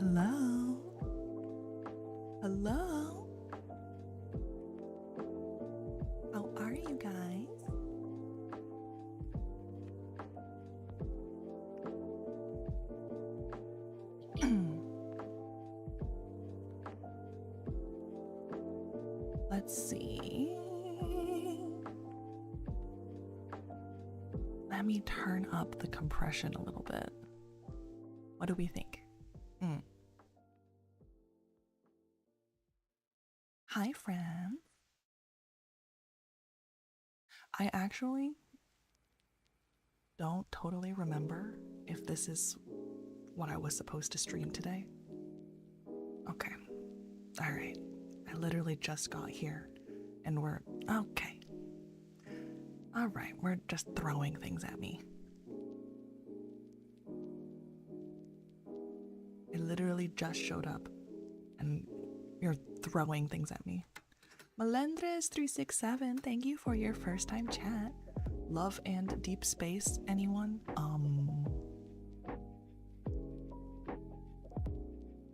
Hello? Hello? How are you guys? Let's see. Let me turn up the compression a little bit. What do we think? Hi, friends. I actually don't totally remember if this is what I was supposed to stream today. Okay. All right. I literally just got here and we're okay. All right. We're just throwing things at me. I literally just showed up and you're throwing things at me. Melendres367, thank you for your first time chat. Love and Deep Space, anyone?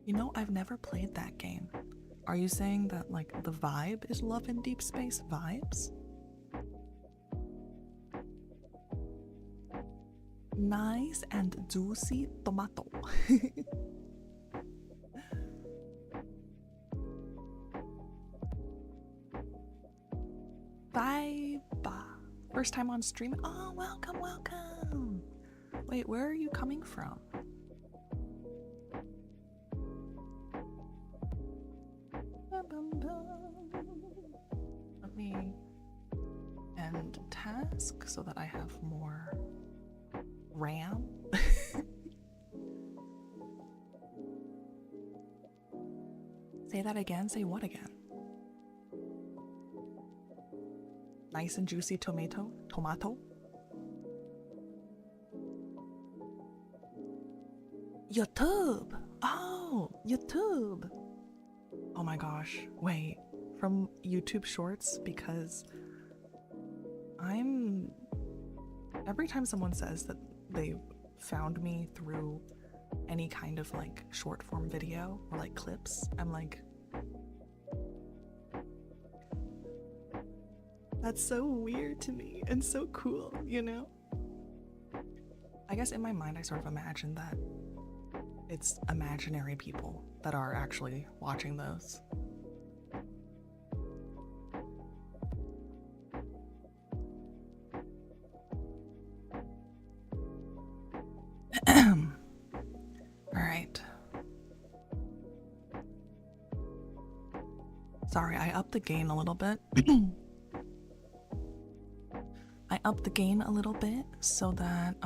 You know, I've never played that game. Are you saying that, like, the vibe is Love and Deep Space vibes? Nice and juicy tomato. Vibe. First time on stream. Oh, welcome, welcome. Wait, where are you coming from? Let me end task so that I have more RAM. Say that again. Say what again? Nice and juicy tomato? YouTube! Oh, YouTube! Oh my gosh, wait. From YouTube Shorts, because every time someone says that they found me through any kind of like short form video or like clips, I'm like, that's so weird to me and so cool, you know? I guess in my mind I sort of imagine that it's imaginary people that are actually watching those. Alright. Sorry, I upped the gain a little bit. I upped the gain a little bit so that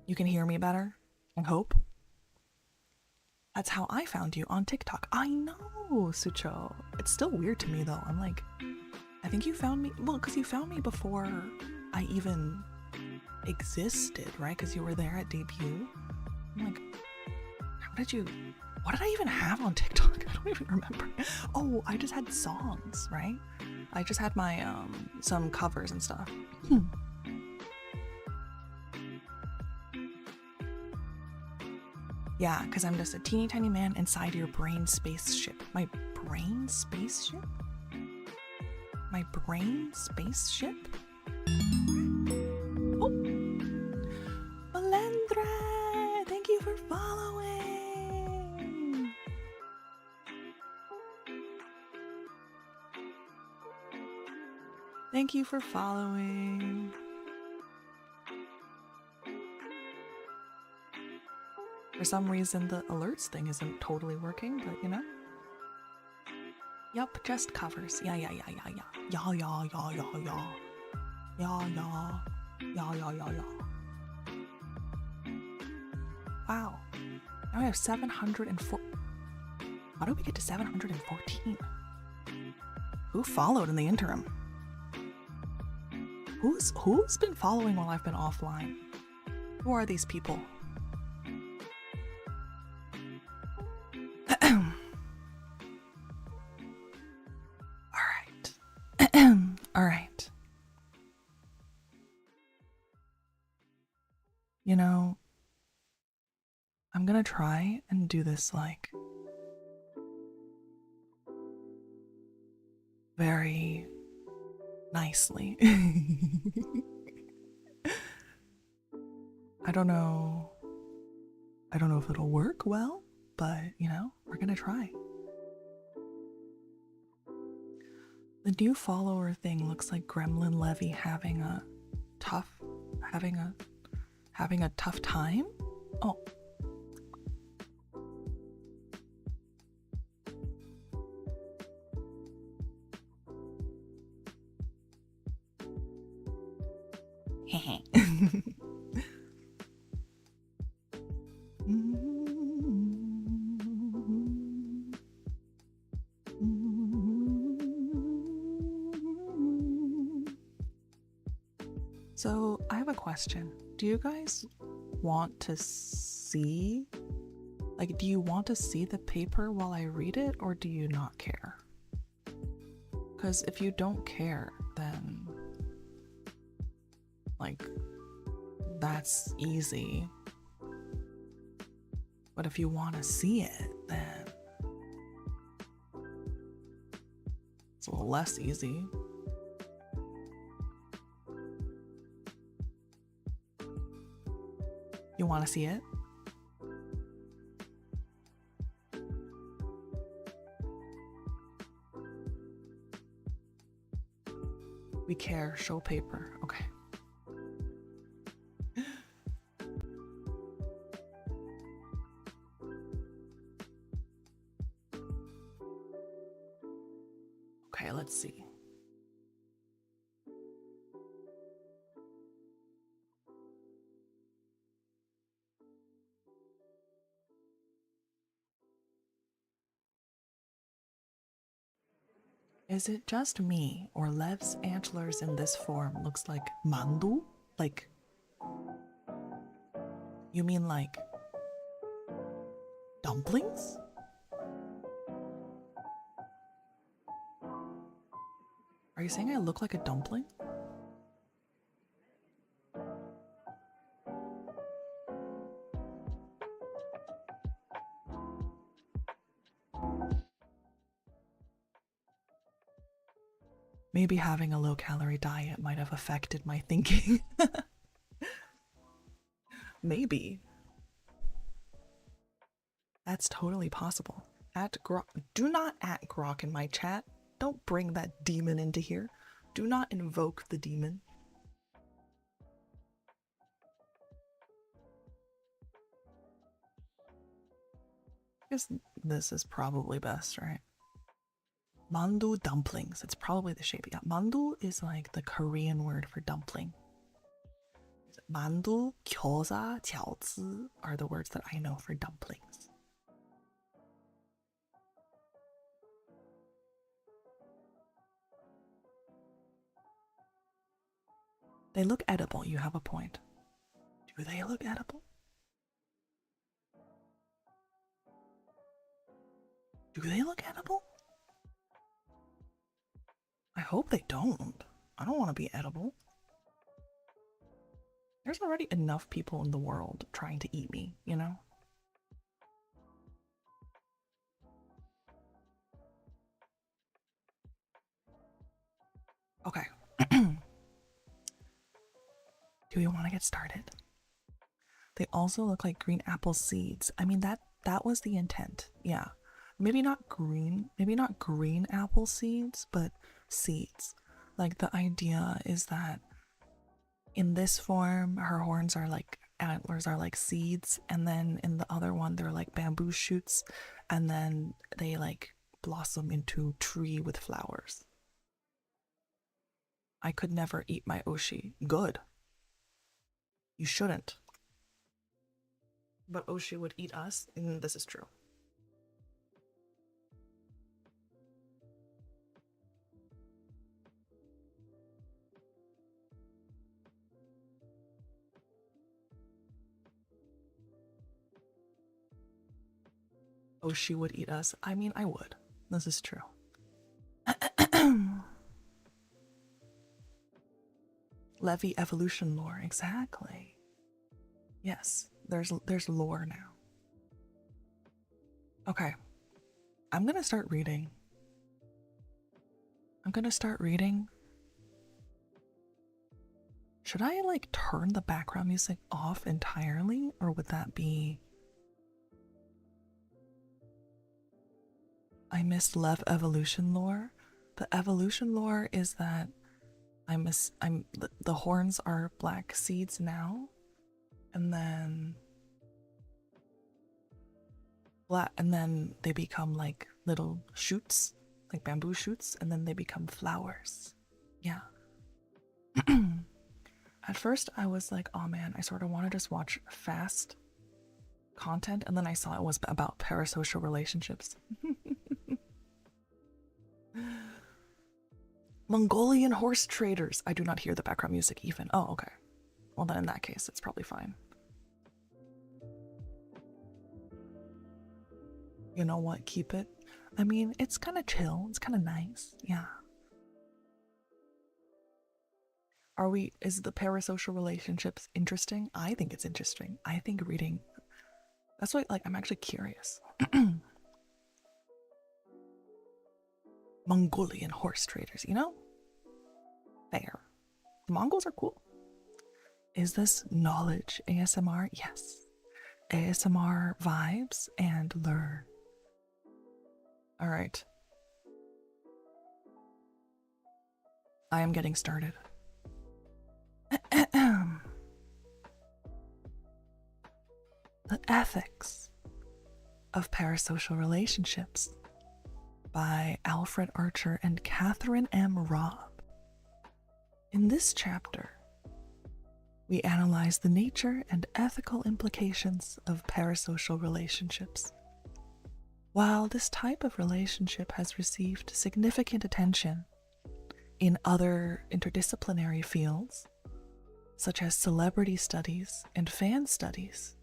you can hear me better, I hope. That's how I found you on TikTok. I know, Sucho. It's still weird to me though. I'm like, I think you found me, well, because you found me before I even existed, right? Because you were there at debut. I'm like, what did I even have on TikTok? I don't even remember. Oh, I just had songs, right? I just had my, some covers and stuff. Yeah, because I'm just a teeny tiny man inside your brain spaceship. My brain spaceship? My brain spaceship? Oh! Melendra! Thank you for following! Thank you for following. For some reason, the alerts thing isn't totally working, but you know? Yup, just covers. Yeah. Wow. Now we have 704. How did we get to 714? Who followed in the interim? Who's been following while I've been offline? Who are these people? All right. You know, I'm gonna try and do this like very nicely. I don't know if it'll work well, but you know, we're gonna try. The new follower thing looks like Gremlin Levy having a tough time. Oh. So I have a question. Do you guys want to see, like, do you want to see the paper while I read it, or do you not care? Because if you don't care, then like, that's easy. But if you want to see it, then it's a little less easy. You want to see it? We care. Show paper. Okay. Okay, let's see. Is it just me, or Lev's antlers in this form looks like mandu? Like, you mean like dumplings? Are you saying I look like a dumpling? Maybe having a low-calorie diet might have affected my thinking. Maybe. That's totally possible. Do not at Grok in my chat. Don't bring that demon into here. Do not invoke the demon. I guess this is probably best, right? Mandu dumplings. It's probably the shape. Yeah, mandu is like the Korean word for dumpling. Mandu, gyoza, jiaozi are the words that I know for dumplings. They look edible. You have a point. Do they look edible? Do they look edible? I hope they don't. I don't want to be edible. There's already enough people in the world trying to eat me, you know? Okay. Do we want to get started? They also look like green apple seeds. I mean, that was the intent. Yeah. Maybe not green apple seeds, but seeds. Like, the idea is that in this form, her horns are like, antlers are like seeds, and then in the other one, they're like bamboo shoots, and then they like blossom into tree with flowers. I could never eat my Oshi. Good. You shouldn't. But Oshi would eat us, and this is true. Oshi would eat us. I mean, I would. This is true. Levy evolution lore, exactly. Yes, there's lore now. Okay. I'm gonna start reading. Should I like turn the background music off entirely, or would that be... I missed Lev evolution lore. The evolution lore is that the horns are black seeds now, and then they become like little shoots, like bamboo shoots, and then they become flowers. Yeah. At first I was like, oh man, I sort of want to just watch fast content, and then I saw it was about parasocial relationships. Mongolian horse traders. I do not hear the background music even. Oh, okay. Well then in that case, it's probably fine. You know what? Keep it. I mean, it's kind of chill. It's kind of nice. Yeah. Is the parasocial relationships interesting? I think it's interesting. I think reading, that's why, like, I'm actually curious. Mongolian horse traders, you know? Fair. The Mongols are cool. Is this knowledge ASMR? Yes. ASMR vibes and learn. All right. I am getting started. The Ethics of Parasocial Relationships by Alfred Archer and Catherine M. Robb. In this chapter, we analyze the nature and ethical implications of parasocial relationships. While this type of relationship has received significant attention in other interdisciplinary fields, such as celebrity studies and fan studies,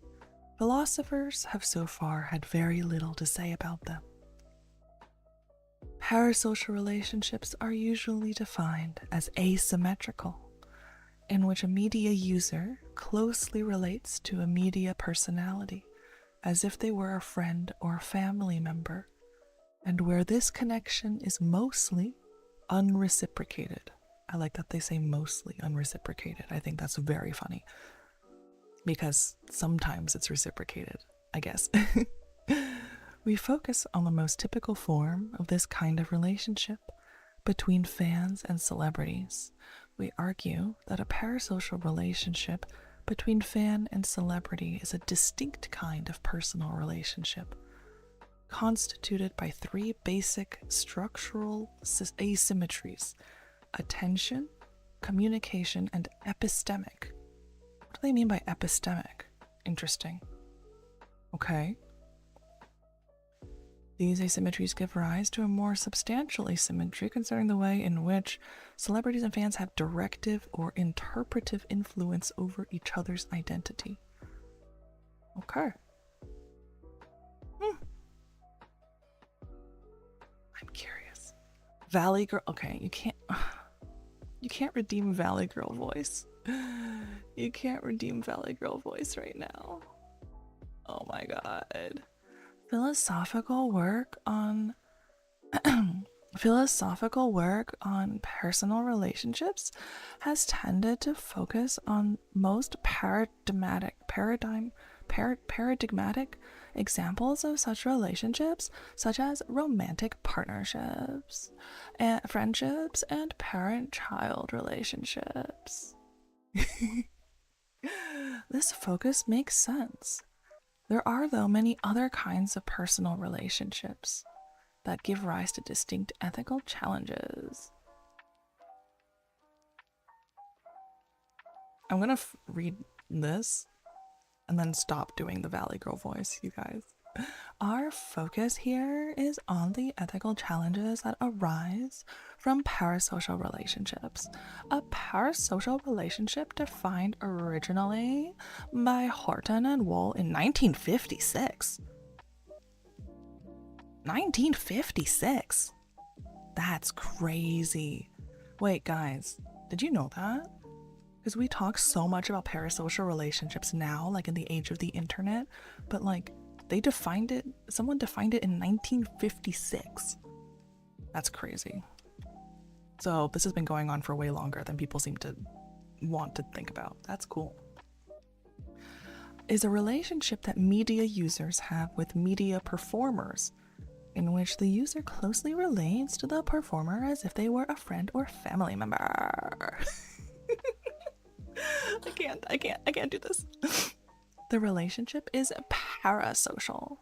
philosophers have so far had very little to say about them. Parasocial relationships are usually defined as asymmetrical, in which a media user closely relates to a media personality as if they were a friend or a family member, and where this connection is mostly unreciprocated. I like that they say mostly unreciprocated. I think that's very funny, because sometimes it's reciprocated, I guess. We focus on the most typical form of this kind of relationship between fans and celebrities. We argue that a parasocial relationship between fan and celebrity is a distinct kind of personal relationship, constituted by three basic structural asymmetries: attention, communication, and epistemic. What do they mean by epistemic? Interesting. Okay. These asymmetries give rise to a more substantial asymmetry concerning the way in which celebrities and fans have directive or interpretive influence over each other's identity. Okay. I'm curious. Valley Girl. Okay, you can't redeem Valley Girl voice. You can't redeem Valley Girl voice right now. Oh my god. Philosophical work on personal relationships has tended to focus on most paradigmatic examples of such relationships, such as romantic partnerships, and friendships, and parent-child relationships. This focus makes sense. There are, though, many other kinds of personal relationships that give rise to distinct ethical challenges. I'm gonna read this and then stop doing the Valley Girl voice, you guys. Our focus here is on the ethical challenges that arise from parasocial relationships. A parasocial relationship defined originally by Horton and Wohl in 1956. 1956? That's crazy. Wait, guys, did you know that? Because we talk so much about parasocial relationships now, like in the age of the internet, but like They defined it, someone defined it in 1956. That's crazy. So this has been going on for way longer than people seem to want to think about. That's cool. Is a relationship that media users have with media performers, in which the user closely relates to the performer as if they were a friend or family member. I can't do this. The relationship is parasocial,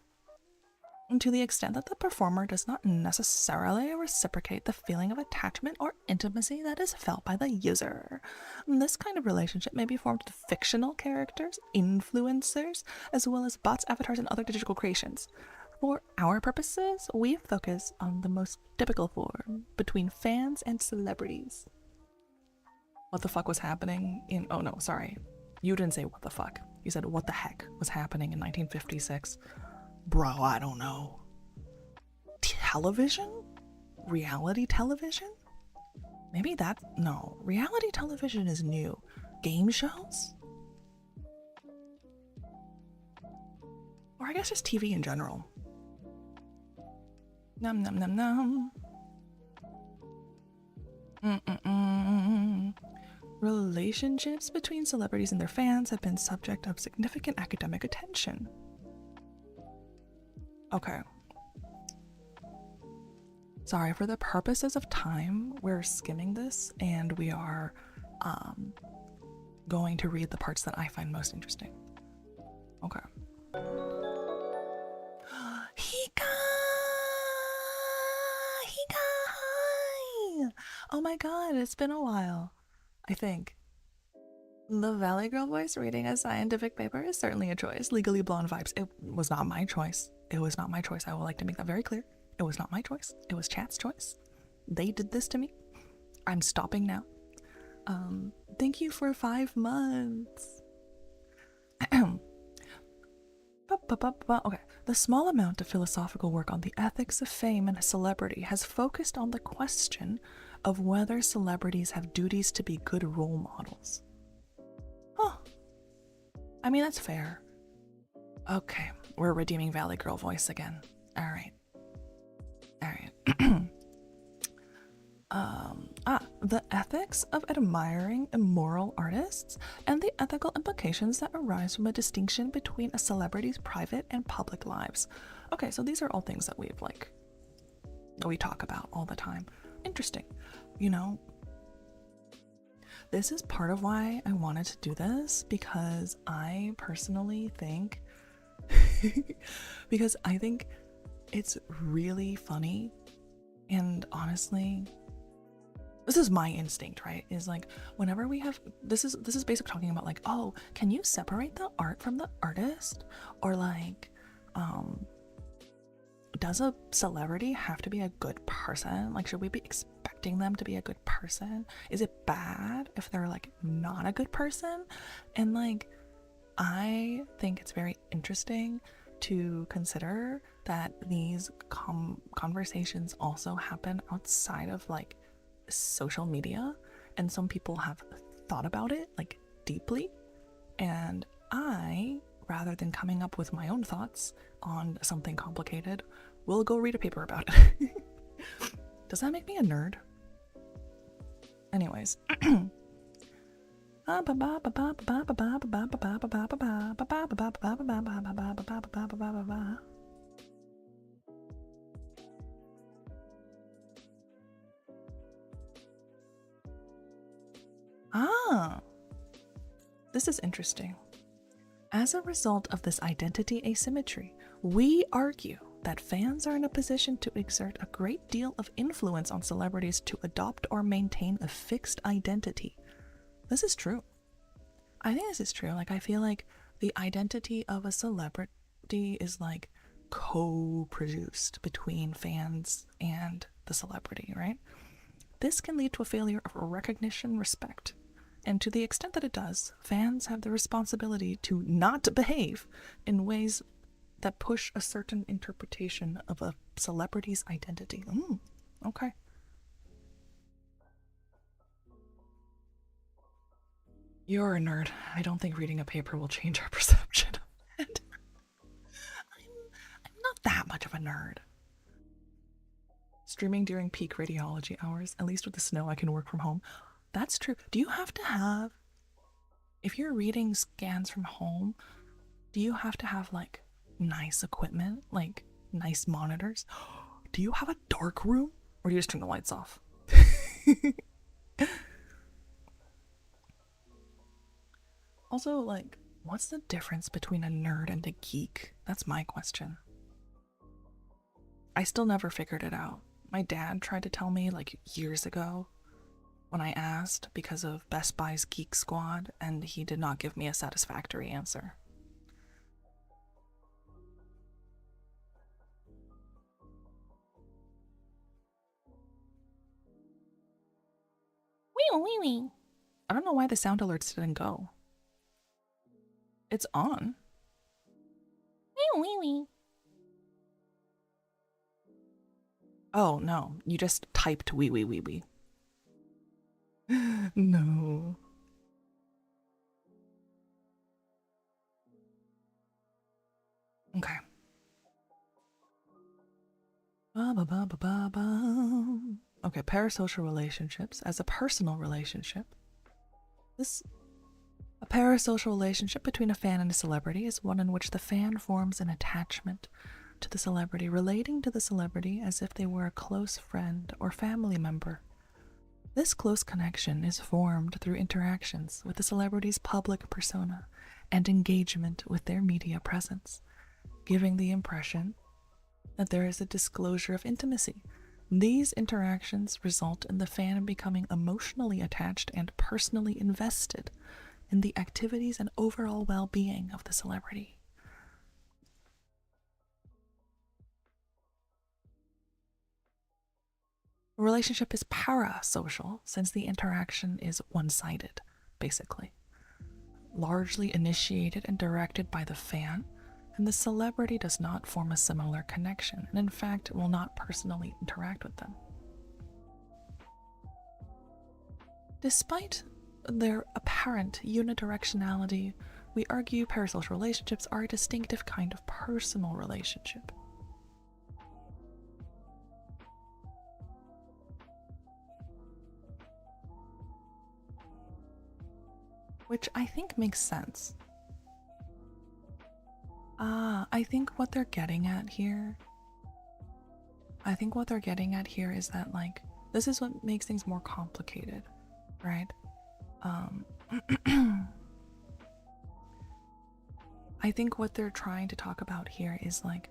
to the extent that the performer does not necessarily reciprocate the feeling of attachment or intimacy that is felt by the user. This kind of relationship may be formed with fictional characters, influencers, as well as bots, avatars, and other digital creations. For our purposes, we focus on the most typical form between fans and celebrities. What the fuck was happening in... Oh no, sorry. You didn't say what the fuck. You said what the heck was happening in 1956. Bro, I don't know. Television? Reality television? Maybe that... No. Reality television is new. Game shows? Or I guess just TV in general. Num num num num. Relationships between celebrities and their fans have been subject of significant academic attention. Okay. Sorry, for the purposes of time, we're skimming this and we are going to read the parts that I find most interesting. Okay. Oh my god, it's been a while, I think. The Valley Girl voice reading a scientific paper is certainly a choice. Legally Blonde vibes. It was not my choice. It was not my choice. I would like to make that very clear. It was not my choice. It was chat's choice. They did this to me. I'm stopping now. Thank you for 5 months. Okay. The small amount of philosophical work on the ethics of fame and celebrity has focused on the question of whether celebrities have duties to be good role models. Huh. I mean, that's fair. Okay, we're redeeming Valley Girl voice again. Alright. The ethics of admiring immoral artists and the ethical implications that arise from a distinction between a celebrity's private and public lives. Okay, so these are all things that we talk about all the time. Interesting. You know, this is part of why I wanted to do this, because I personally think because I think it's really funny, and honestly, this is my instinct, right? Is like, whenever we have this is basically talking about like, oh, can you separate the art from the artist? Or like, does a celebrity have to be a good person? Like, should we be expecting them to be a good person? Is it bad if they're like not a good person? And like, I think it's very interesting to consider that these conversations also happen outside of like social media, and some people have thought about it like deeply, and I, rather than coming up with my own thoughts on something complicated, will go read a paper about it. Does that make me a nerd? Anyways. This is interesting. As a result of this identity asymmetry, we argue that fans are in a position to exert a great deal of influence on celebrities to adopt or maintain a fixed identity. This is true. I think this is true. Like, I feel like the identity of a celebrity is like co-produced between fans and the celebrity, right? This can lead to a failure of recognition, respect. And to the extent that it does, fans have the responsibility to not behave in ways that push a certain interpretation of a celebrity's identity. Okay. You're a nerd. I don't think reading a paper will change our perception of it. I'm of a nerd. Streaming during peak radiology hours. At least with the snow, I can work from home. That's true. Do you have to have, if you're reading scans from home, do you have to have like nice equipment, like nice monitors? Do you have a dark room, or do you just turn the lights off? Also, like, what's the difference between a nerd and a geek? That's my question. I still never figured it out. My dad tried to tell me like years ago when I asked because of Best Buy's Geek Squad, and he did not give me a satisfactory answer. I don't know why the sound alerts didn't go. It's on. Oh no, you just typed wee wee wee wee. No. Okay. Okay, parasocial relationships as a personal relationship. A parasocial relationship between a fan and a celebrity is one in which the fan forms an attachment to the celebrity, relating to the celebrity as if they were a close friend or family member. This close connection is formed through interactions with the celebrity's public persona and engagement with their media presence, giving the impression that there is a disclosure of intimacy. These interactions result in the fan becoming emotionally attached and personally invested in the activities and overall well-being of the celebrity. A relationship is parasocial since the interaction is one-sided, basically, largely initiated and directed by the fan, and the celebrity does not form a similar connection, and in fact will not personally interact with them. Despite their apparent unidirectionality, we argue parasocial relationships are a distinctive kind of personal relationship. Which I think makes sense. I think what they're getting at here is that, like, this is what makes things more complicated, right? I think what they're trying to talk about here is, like,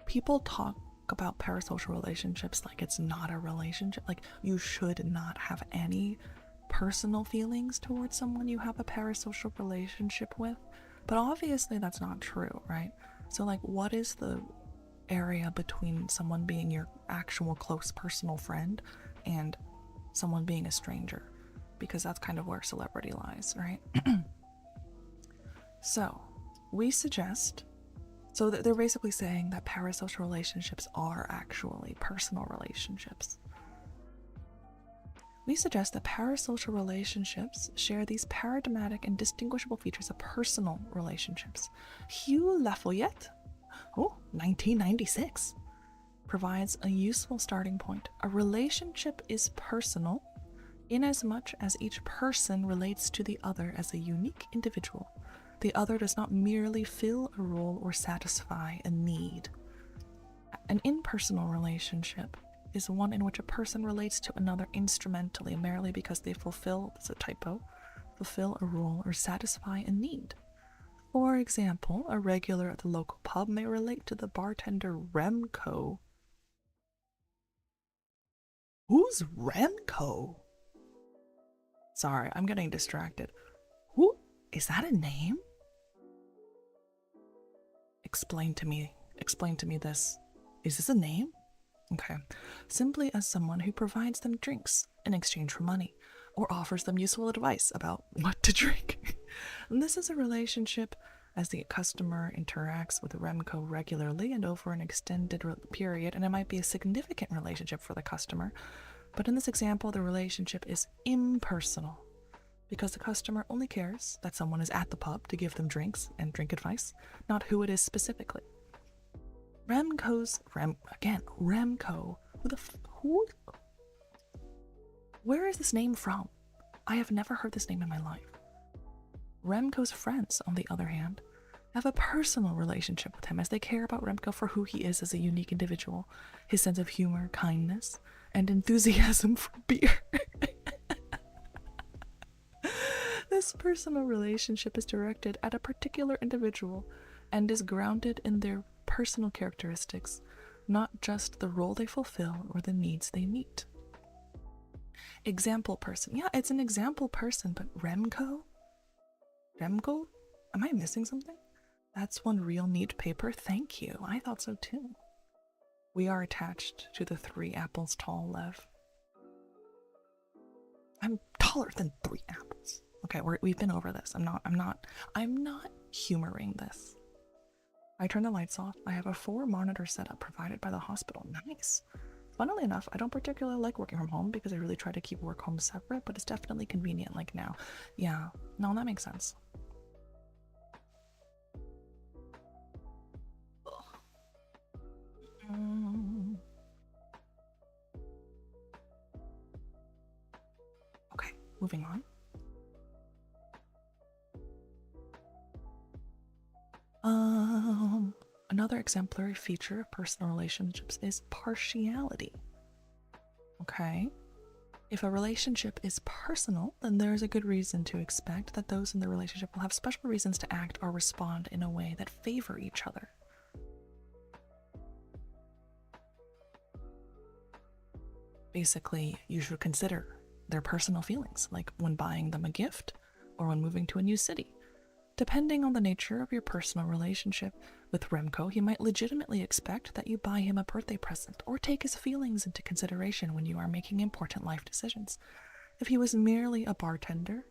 people talk about parasocial relationships like it's not a relationship, like you should not have any personal feelings towards someone you have a parasocial relationship with, but obviously that's not true, right? So, like, what is the area between someone being your actual close personal friend and someone being a stranger? Because that's kind of where celebrity lies, right? So we suggest, so they're basically saying that parasocial relationships are actually personal relationships. We suggest that parasocial relationships share these paradigmatic and distinguishable features of personal relationships. Hugh Lafayette, 1996, provides a useful starting point. A relationship is personal inasmuch as each person relates to the other as a unique individual. The other does not merely fill a role or satisfy a need. An impersonal relationship is one in which a person relates to another instrumentally, merely because they fulfill a role or satisfy a need. For example, a regular at the local pub may relate to the bartender Remco. Who's Remco? Sorry, I'm getting distracted. Who? Is that a name? Explain to me this. Is this a name? Okay. Simply as someone who provides them drinks in exchange for money, or offers them useful advice about what to drink. And this is a relationship as the customer interacts with Remco regularly and over an extended period, and it might be a significant relationship for the customer. But in this example, the relationship is impersonal, because the customer only cares that someone is at the pub to give them drinks and drink advice, not who it is specifically. Remco. Who? Where is this name from? I have never heard this name in my life. Remco's friends, on the other hand, have a personal relationship with him as they care about Remco for who he is as a unique individual, his sense of humor, kindness, and enthusiasm for beer. This personal relationship is directed at a particular individual and is grounded in their personal characteristics, not just the role they fulfill or the needs they meet. Example person. Yeah, it's an example person, but Remco? Remco? Am I missing something? That's one real neat paper. Thank you. I thought so too. We are attached to the 3 apples tall, Lev. I'm taller than 3 apples. Okay, we've been over this. I'm not humoring this. I turn the lights off. I have a 4-monitor setup provided by the hospital. Nice. Funnily enough, I don't particularly like working from home because I really try to keep work home separate, but it's definitely convenient like now. Yeah, no, that makes sense. Okay, moving on. Another exemplary feature of personal relationships is partiality. Okay? If a relationship is personal, then there is a good reason to expect that those in the relationship will have special reasons to act or respond in a way that favor each other. Basically, you should consider their personal feelings, like when buying them a gift or when moving to a new city. Depending on the nature of your personal relationship with Remco, he might legitimately expect that you buy him a birthday present or take his feelings into consideration when you are making important life decisions. If he was merely a bartender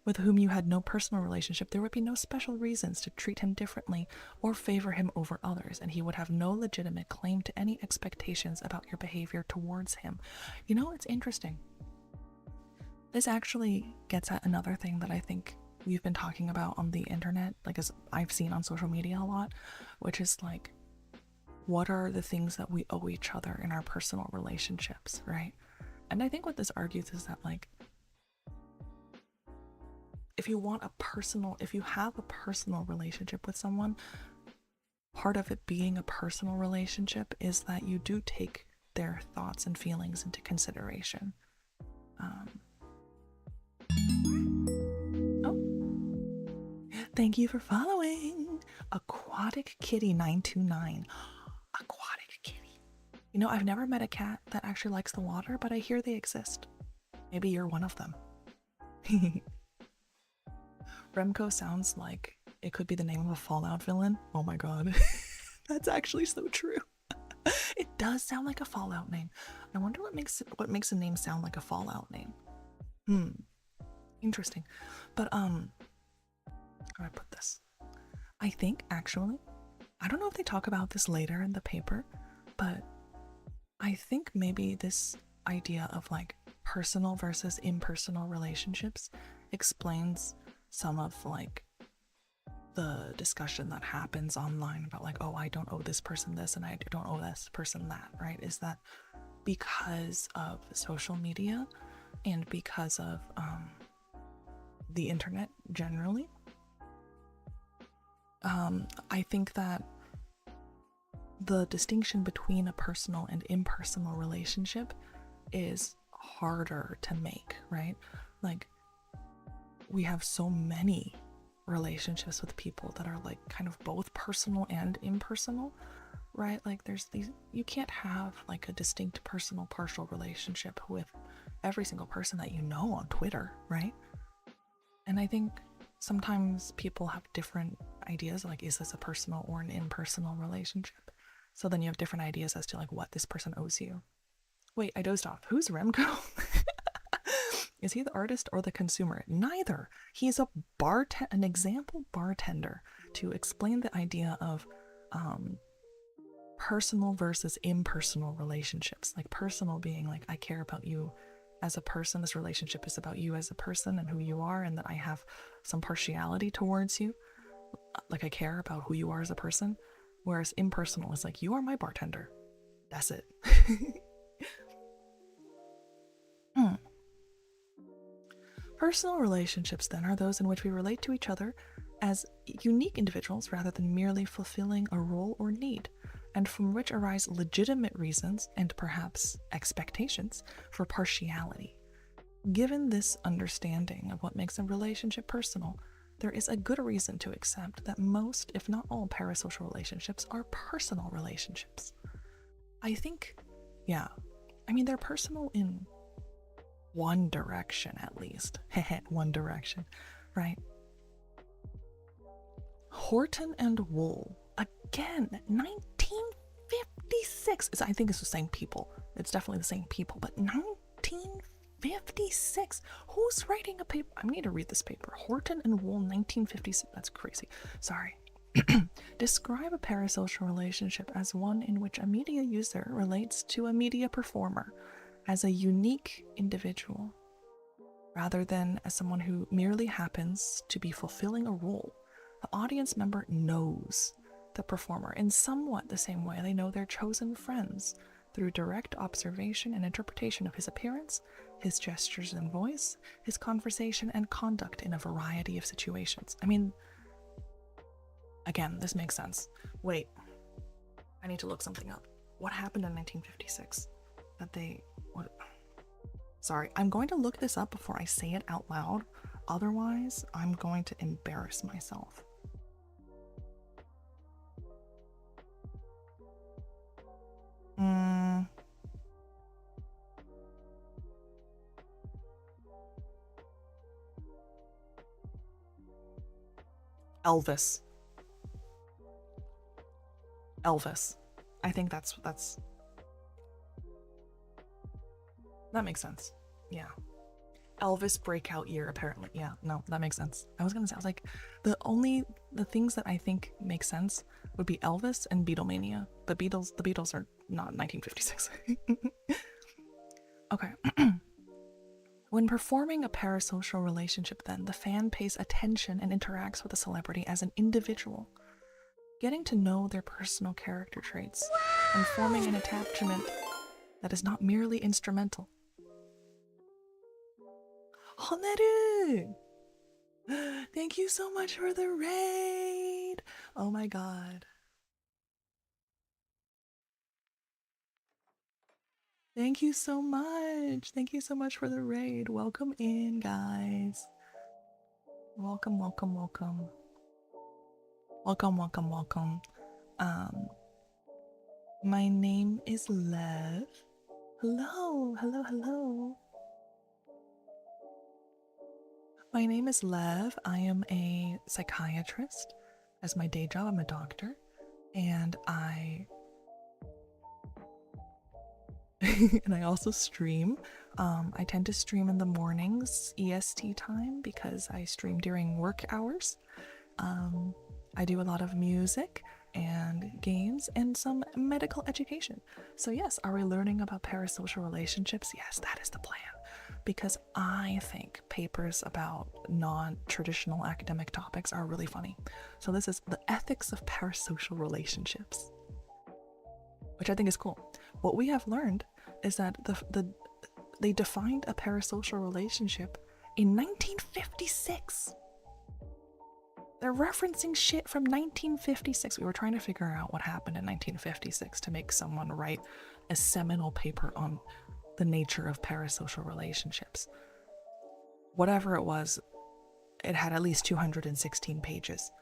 with whom you had no personal relationship, there would be no special reasons to treat him differently or favor him over others, and he would have no legitimate claim to any expectations about your behavior towards him. You know, it's interesting. This actually gets at another thing that I think we've been talking about on the internet, like as I've seen on social media a lot, which is like, what are the things that we owe each other in our personal relationships, right? And I think what this argues is that, like, if you have a personal relationship with someone, part of it being a personal relationship is that you do take their thoughts and feelings into consideration. Thank you for following Aquatic Kitty 929. Aquatic Kitty. You know, I've never met a cat that actually likes the water, but I hear they exist. Maybe you're one of them. Remco sounds like it could be the name of a Fallout villain. Oh my god. That's actually so true. It does sound like a Fallout name. I wonder what makes a name sound like a Fallout name. Interesting. But how do I put this? I think actually, I don't know if they talk about this later in the paper, but I think maybe this idea of like personal versus impersonal relationships explains some of like the discussion that happens online about like, oh, I don't owe this person this and I don't owe this person that, right? Is that because of social media and because of the internet generally? I think that the distinction between a personal and impersonal relationship is harder to make, right? Like, we have so many relationships with people that are like kind of both personal and impersonal, right? Like there's these, you can't have like a distinct personal partial relationship with every single person that you know on Twitter, right? And I think sometimes people have different ideas, like, is this a personal or an impersonal relationship? So then you have different ideas as to like what this person owes you. Wait, I dozed off. Who's Remco? Is he the artist or the consumer? Neither. He's an example bartender to explain the idea of personal versus impersonal relationships. Like personal being like, I care about you as a person. This relationship is about you as a person and who you are, and that I have some partiality towards you. Like I care about who you are as a person. Whereas impersonal is like, you are my bartender. That's it. Personal relationships, then, are those in which we relate to each other as unique individuals rather than merely fulfilling a role or need, and from which arise legitimate reasons and perhaps expectations for partiality. Given this understanding of what makes a relationship personal, there is a good reason to accept that most, if not all, parasocial relationships are personal relationships. I think, yeah, I mean, they're personal in one direction at least. One direction, right? Horton and Wool, again, 1956. I think it's the same people. It's definitely the same people, but 1956. Who's writing a paper? I need to read this paper. Horton and Wool, 1956. That's crazy. Sorry. Describe a parasocial relationship as one in which a media user relates to a media performer as a unique individual, rather than as someone who merely happens to be fulfilling a role. The audience member knows the performer in somewhat the same way they know their chosen friends, through direct observation and interpretation of his appearance, his gestures and voice, his conversation and conduct in a variety of situations. I mean, again, this makes sense. Wait, I need to look something up. What happened in 1956? Sorry, I'm going to look this up before I say it out loud. Otherwise, I'm going to embarrass myself. Elvis. I think that makes sense. Yeah. Elvis breakout year, apparently. Yeah, no, that makes sense. I was like, the things that I think make sense would be Elvis and Beatlemania. The Beatles are not 1956. Okay. When performing a parasocial relationship, then, the fan pays attention and interacts with the celebrity as an individual, getting to know their personal character traits and forming an attachment that is not merely instrumental. Honeru! Thank you so much for the raid! Oh my god. Thank you so much. Thank you so much for the raid. Welcome in, guys. Welcome. My name is Lev. Hello. My name is Lev. I am a psychiatrist. As my day job, I'm a doctor. And I also stream. I tend to stream in the mornings, EST time, because I stream during work hours. I do a lot of music and games and some medical education. So yes, are we learning about parasocial relationships? Yes, that is the plan. Because I think papers about non-traditional academic topics are really funny. So this is the ethics of parasocial relationships, which I think is cool. What we have learned is that they defined a parasocial relationship in 1956. They're referencing shit from 1956. We were trying to figure out what happened in 1956 to make someone write a seminal paper on the nature of parasocial relationships. Whatever it was, it had at least 216 pages.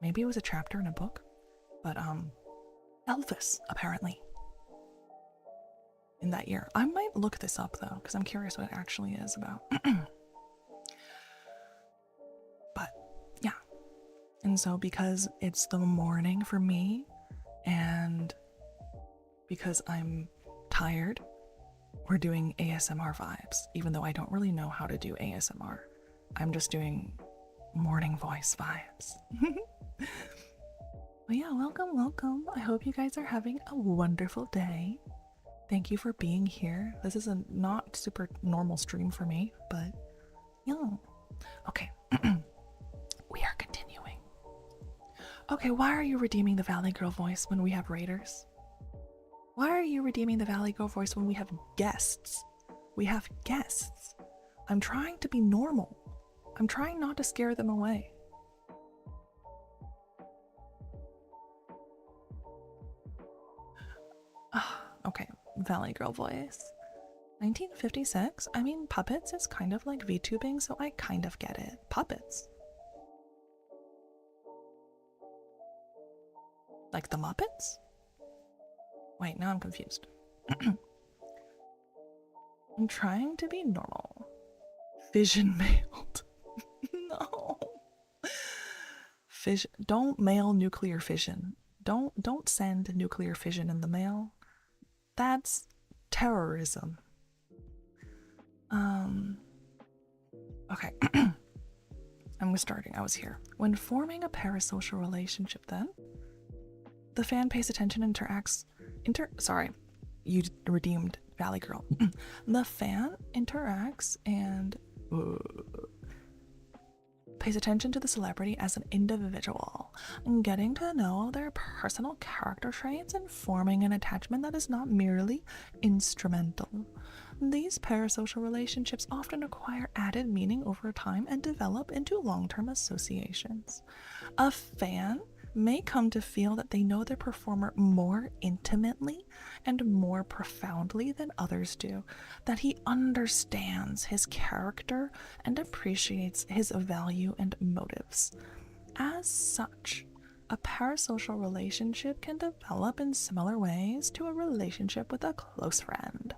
Maybe it was a chapter in a book, but Elvis, apparently, in that year. I might look this up though, because I'm curious what it actually is about. But yeah. And so because it's the morning for me, and because I'm tired, we're doing ASMR vibes, even though I don't really know how to do ASMR. I'm just doing morning voice vibes. But yeah, welcome. I hope you guys are having a wonderful day. Thank you for being here. This is a not super normal stream for me, but yeah. Okay. We are continuing. Okay, why are you redeeming the Valley Girl voice when we have raiders? Why are you redeeming the Valley Girl voice when we have guests? We have guests. I'm trying to be normal. I'm trying not to scare them away. Okay, Valley Girl voice. 1956? I mean, puppets is kind of like VTubing, so I kind of get it. Puppets. Like the Muppets? Wait, now I'm confused. I'm trying to be normal. Fission mailed. No. Fission. Don't mail nuclear fission. Don't send nuclear fission in the mail. That's terrorism. Okay. I'm starting. I was here. When forming a parasocial relationship, then the fan pays attention and interacts. Sorry, you redeemed Valley Girl. The fan interacts and pays attention to the celebrity as an individual, and getting to know their personal character traits and forming an attachment that is not merely instrumental. These parasocial relationships often acquire added meaning over time and develop into long-term associations. A fan may come to feel that they know their performer more intimately and more profoundly than others do, that he understands his character and appreciates his value and motives. As such, a parasocial relationship can develop in similar ways to a relationship with a close friend,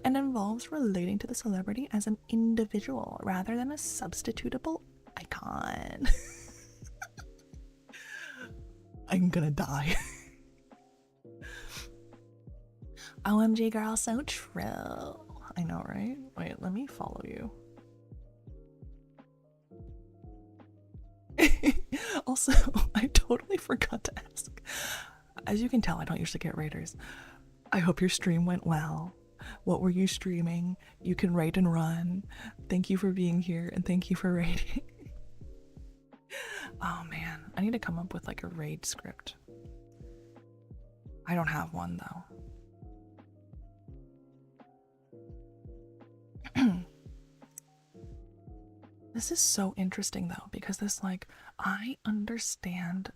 and involves relating to the celebrity as an individual rather than a substitutable icon. I'm gonna die. OMG girl, so true. I know, right? Wait, let me follow you. Also, I totally forgot to ask. As you can tell, I don't usually get raiders. I hope your stream went well. What were you streaming? You can raid and run. Thank you for being here, and thank you for raiding. Oh man, I need to come up with like a raid script. I don't have one though. This is so interesting though, because this like, I understand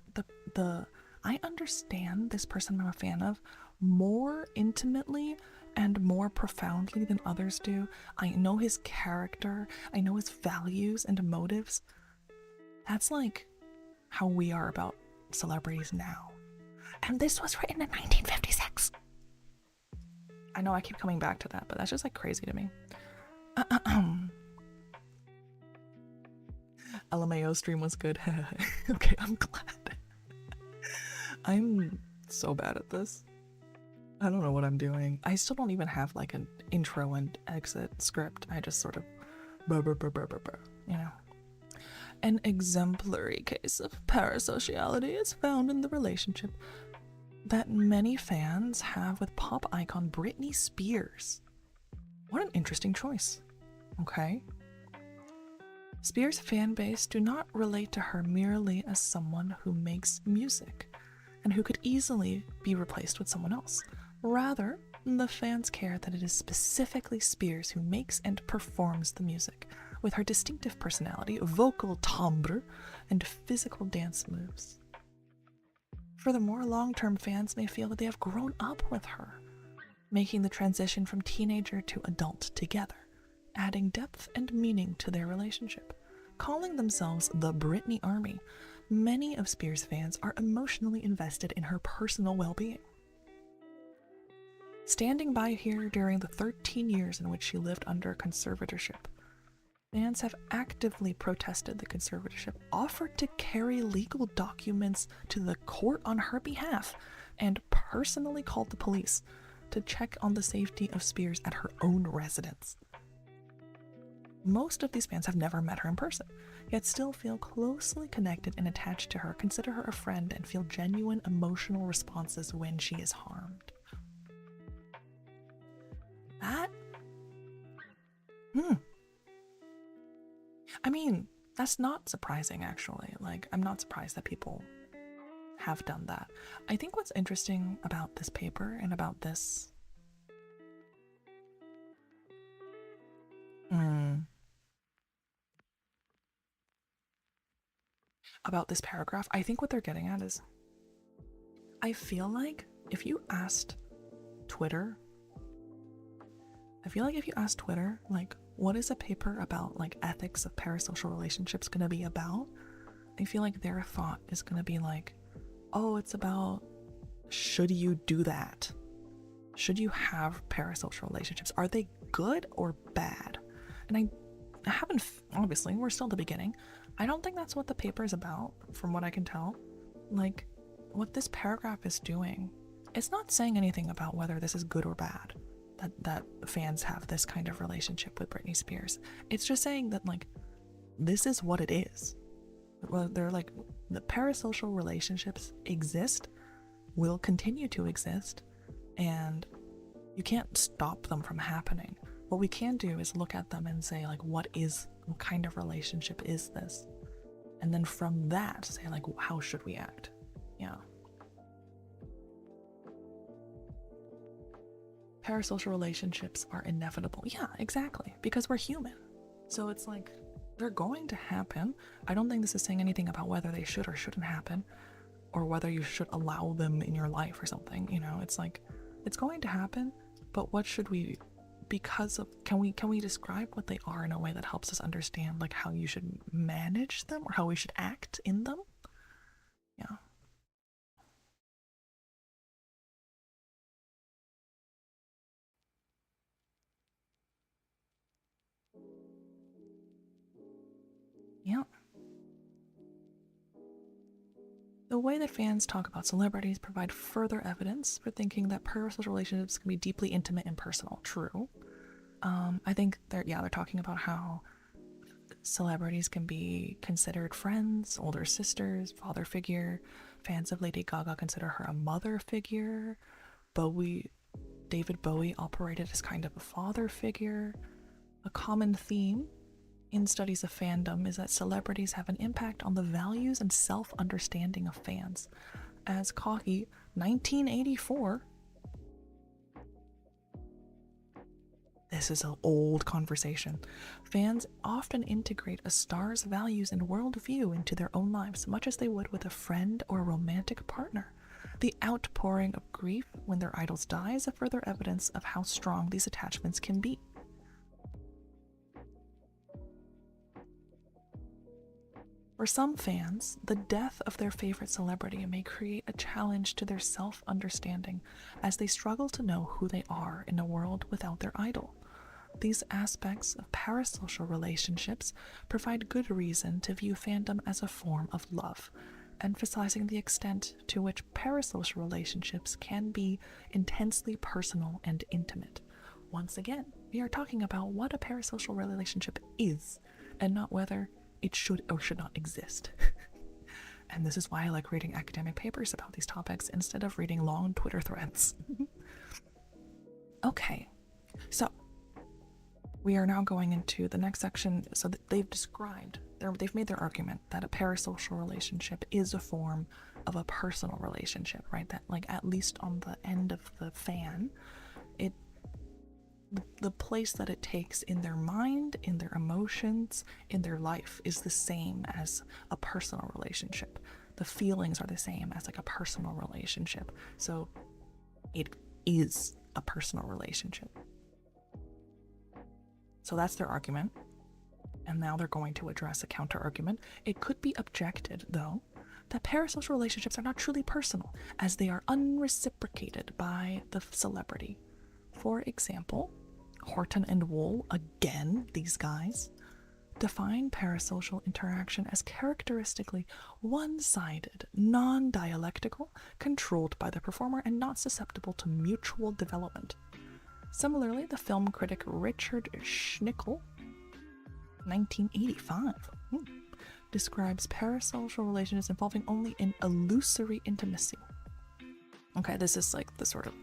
I understand this person I'm a fan of more intimately and more profoundly than others do. I know his character, I know his values and motives. That's like how we are about celebrities now. And this was written in 1956. I know I keep coming back to that, but that's just like crazy to me. LMAO stream was good. Okay, I'm glad. I'm so bad at this. I don't know what I'm doing. I still don't even have like an intro and exit script. I just sort of you know. An exemplary case of parasociality is found in the relationship that many fans have with pop icon Britney Spears. What an interesting choice. Okay. Spears' fan base do not relate to her merely as someone who makes music and who could easily be replaced with someone else. Rather, the fans care that it is specifically Spears who makes and performs the music, with her distinctive personality, vocal timbre, and physical dance moves. Furthermore, long-term fans may feel that they have grown up with her, making the transition from teenager to adult together, adding depth and meaning to their relationship. Calling themselves the Britney Army, many of Spears' fans are emotionally invested in her personal well-being. Standing by here during the 13 years in which she lived under conservatorship, fans have actively protested the conservatorship, offered to carry legal documents to the court on her behalf, and personally called the police to check on the safety of Spears at her own residence. Most of these fans have never met her in person, yet still feel closely connected and attached to her, consider her a friend, and feel genuine emotional responses when she is harmed. That? I mean, that's not surprising, actually. Like, I'm not surprised that people have done that. I think what's interesting about this paper and about this paragraph, I think what they're getting at is, I feel like if you asked Twitter, like, what is a paper about, like, ethics of parasocial relationships gonna be about? I feel like their thought is gonna be like, oh, it's about, should you do that? Should you have parasocial relationships? Are they good or bad? And I haven't, obviously, we're still at the beginning. I don't think that's what the paper is about, from what I can tell. Like, what this paragraph is doing, it's not saying anything about whether this is good or bad, that fans have this kind of relationship with Britney Spears. It's just saying that, like, this is what it is. Well, they're like, the parasocial relationships exist, will continue to exist, and you can't stop them from happening. What we can do is look at them and say, like, what kind of relationship is this? And then from that, say, like, how should we act? Yeah. Parasocial relationships are inevitable. Yeah, exactly. Because we're human. So it's like, they're going to happen. I don't think this is saying anything about whether they should or shouldn't happen, or whether you should allow them in your life or something. You know, it's like, it's going to happen, but what should we, because of, can we describe what they are in a way that helps us understand, like, how you should manage them or how we should act in them? Yeah. Yeah. The way that fans talk about celebrities provide further evidence for thinking that parasocial relationships can be deeply intimate and personal. True. I think they're talking about how celebrities can be considered friends, older sisters, father figure. Fans of Lady Gaga consider her a mother figure. David Bowie operated as kind of a father figure. A common theme in studies of fandom is that celebrities have an impact on the values and self-understanding of fans. As Cocky, 1984. This is an old conversation. Fans often integrate a star's values and worldview into their own lives, much as they would with a friend or a romantic partner. The outpouring of grief when their idols die is a further evidence of how strong these attachments can be. For some fans, the death of their favorite celebrity may create a challenge to their self-understanding as they struggle to know who they are in a world without their idol. These aspects of parasocial relationships provide good reason to view fandom as a form of love, emphasizing the extent to which parasocial relationships can be intensely personal and intimate. Once again, we are talking about what a parasocial relationship is, and not whether it should or should not exist. And this is why I like reading academic papers about these topics instead of reading long Twitter threads. Okay, so we are now going into the next section. So they've made their argument that a parasocial relationship is a form of a personal relationship, right? That, like, at least on the end of the fan, the place that it takes in their mind, in their emotions, in their life is the same as a personal relationship. The feelings are the same as, like, a personal relationship. So it is a personal relationship. So that's their argument. And now they're going to address a counter argument. It could be objected, though, that parasocial relationships are not truly personal, as they are unreciprocated by the celebrity. For example, Horton and Wool, again, these guys, define parasocial interaction as characteristically one-sided, non-dialectical, controlled by the performer, and not susceptible to mutual development. Similarly, the film critic Richard Schnickel, 1985, describes parasocial relationships involving only an illusory intimacy. Okay, this is like the sort of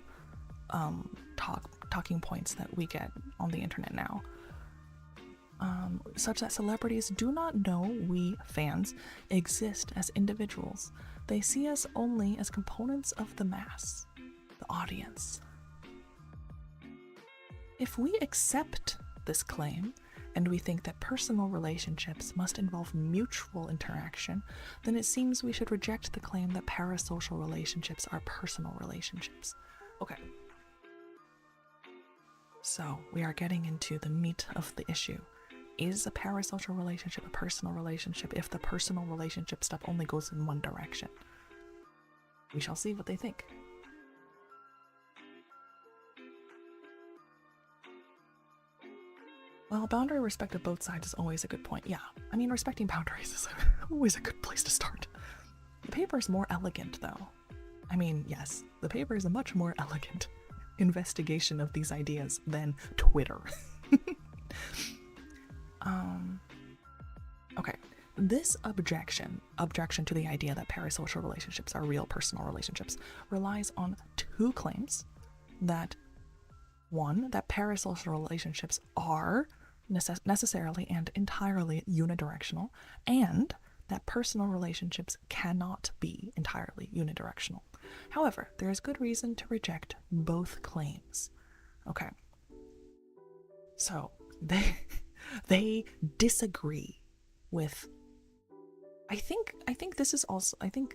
talking points that we get on the internet now. such that celebrities do not know we fans exist as individuals. They see us only as components of the mass, the audience. If we accept this claim, and we think that personal relationships must involve mutual interaction, then it seems we should reject the claim that parasocial relationships are personal relationships. Okay. So we are getting into the meat of the issue. Is a parasocial relationship a personal relationship if the personal relationship stuff only goes in one direction? We shall see what they think. Well, boundary respect of both sides is always a good point. Yeah, I mean, respecting boundaries is always a good place to start. The paper is more elegant, though. I mean, yes, the paper is a much more elegant investigation of these ideas than Twitter. Okay, this objection to the idea that parasocial relationships are real personal relationships relies on two claims. That one, that parasocial relationships are necessarily and entirely unidirectional, and that personal relationships cannot be entirely unidirectional. However, there is good reason to reject both claims. Okay. So, they disagree with I think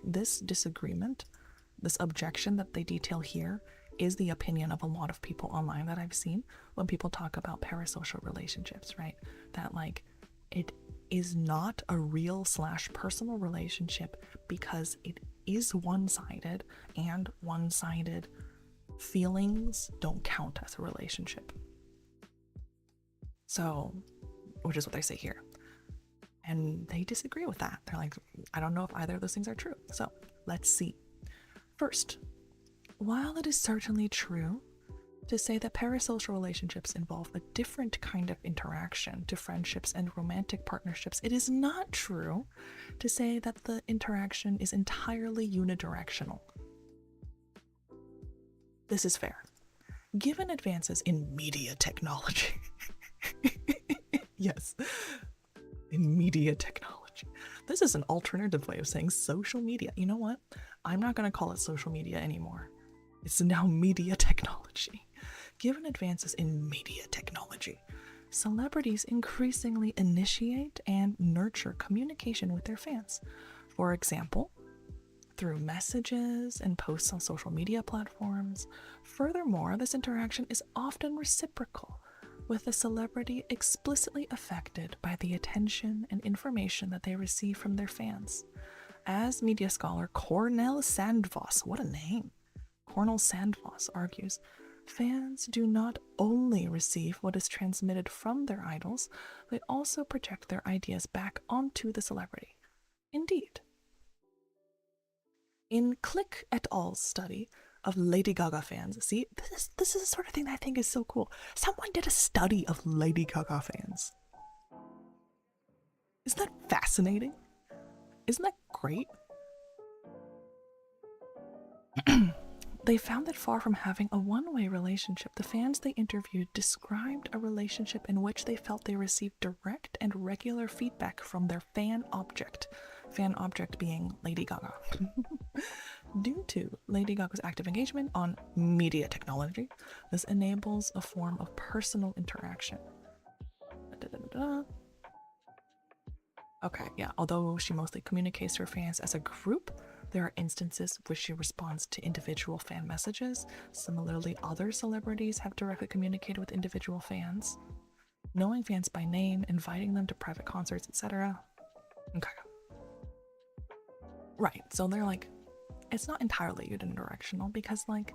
this disagreement, this objection that they detail here, is the opinion of a lot of people online that I've seen when people talk about parasocial relationships, right? That like it is not a real / personal relationship because it is one-sided, and one-sided feelings don't count as a relationship. So, which is what they say here. And they disagree with that. They're like, I don't know if either of those things are true. So let's see. First, while it is certainly true to say that parasocial relationships involve a different kind of interaction to friendships and romantic partnerships, it is not true to say that the interaction is entirely unidirectional. This is fair. Given advances in media technology, yes, in media technology. This is an alternative way of saying social media. You know what? I'm not going to call it social media anymore. It's now media technology. Given advances in media technology, celebrities increasingly initiate and nurture communication with their fans. For example, through messages and posts on social media platforms. Furthermore, this interaction is often reciprocal, with the celebrity explicitly affected by the attention and information that they receive from their fans. As media scholar Cornel Sandvoss, what a name, Cornel Sandvoss argues, fans do not only receive what is transmitted from their idols, they also project their ideas back onto the celebrity. Indeed. In Click et al.'s study of Lady Gaga fans, see, this is the sort of thing that I think is so cool. Someone did a study of Lady Gaga fans. Isn't that fascinating? Isn't that great? They found that far from having a one-way relationship, the fans they interviewed described a relationship in which they felt they received direct and regular feedback from their fan object being Lady Gaga. Due to Lady Gaga's active engagement on media technology, this enables a form of personal interaction. Okay, yeah, although she mostly communicates to her fans as a group, there are instances where she responds to individual fan messages. Similarly, other celebrities have directly communicated with individual fans, knowing fans by name, inviting them to private concerts, etc. Okay. Right, so they're like, it's not entirely unidirectional because, like,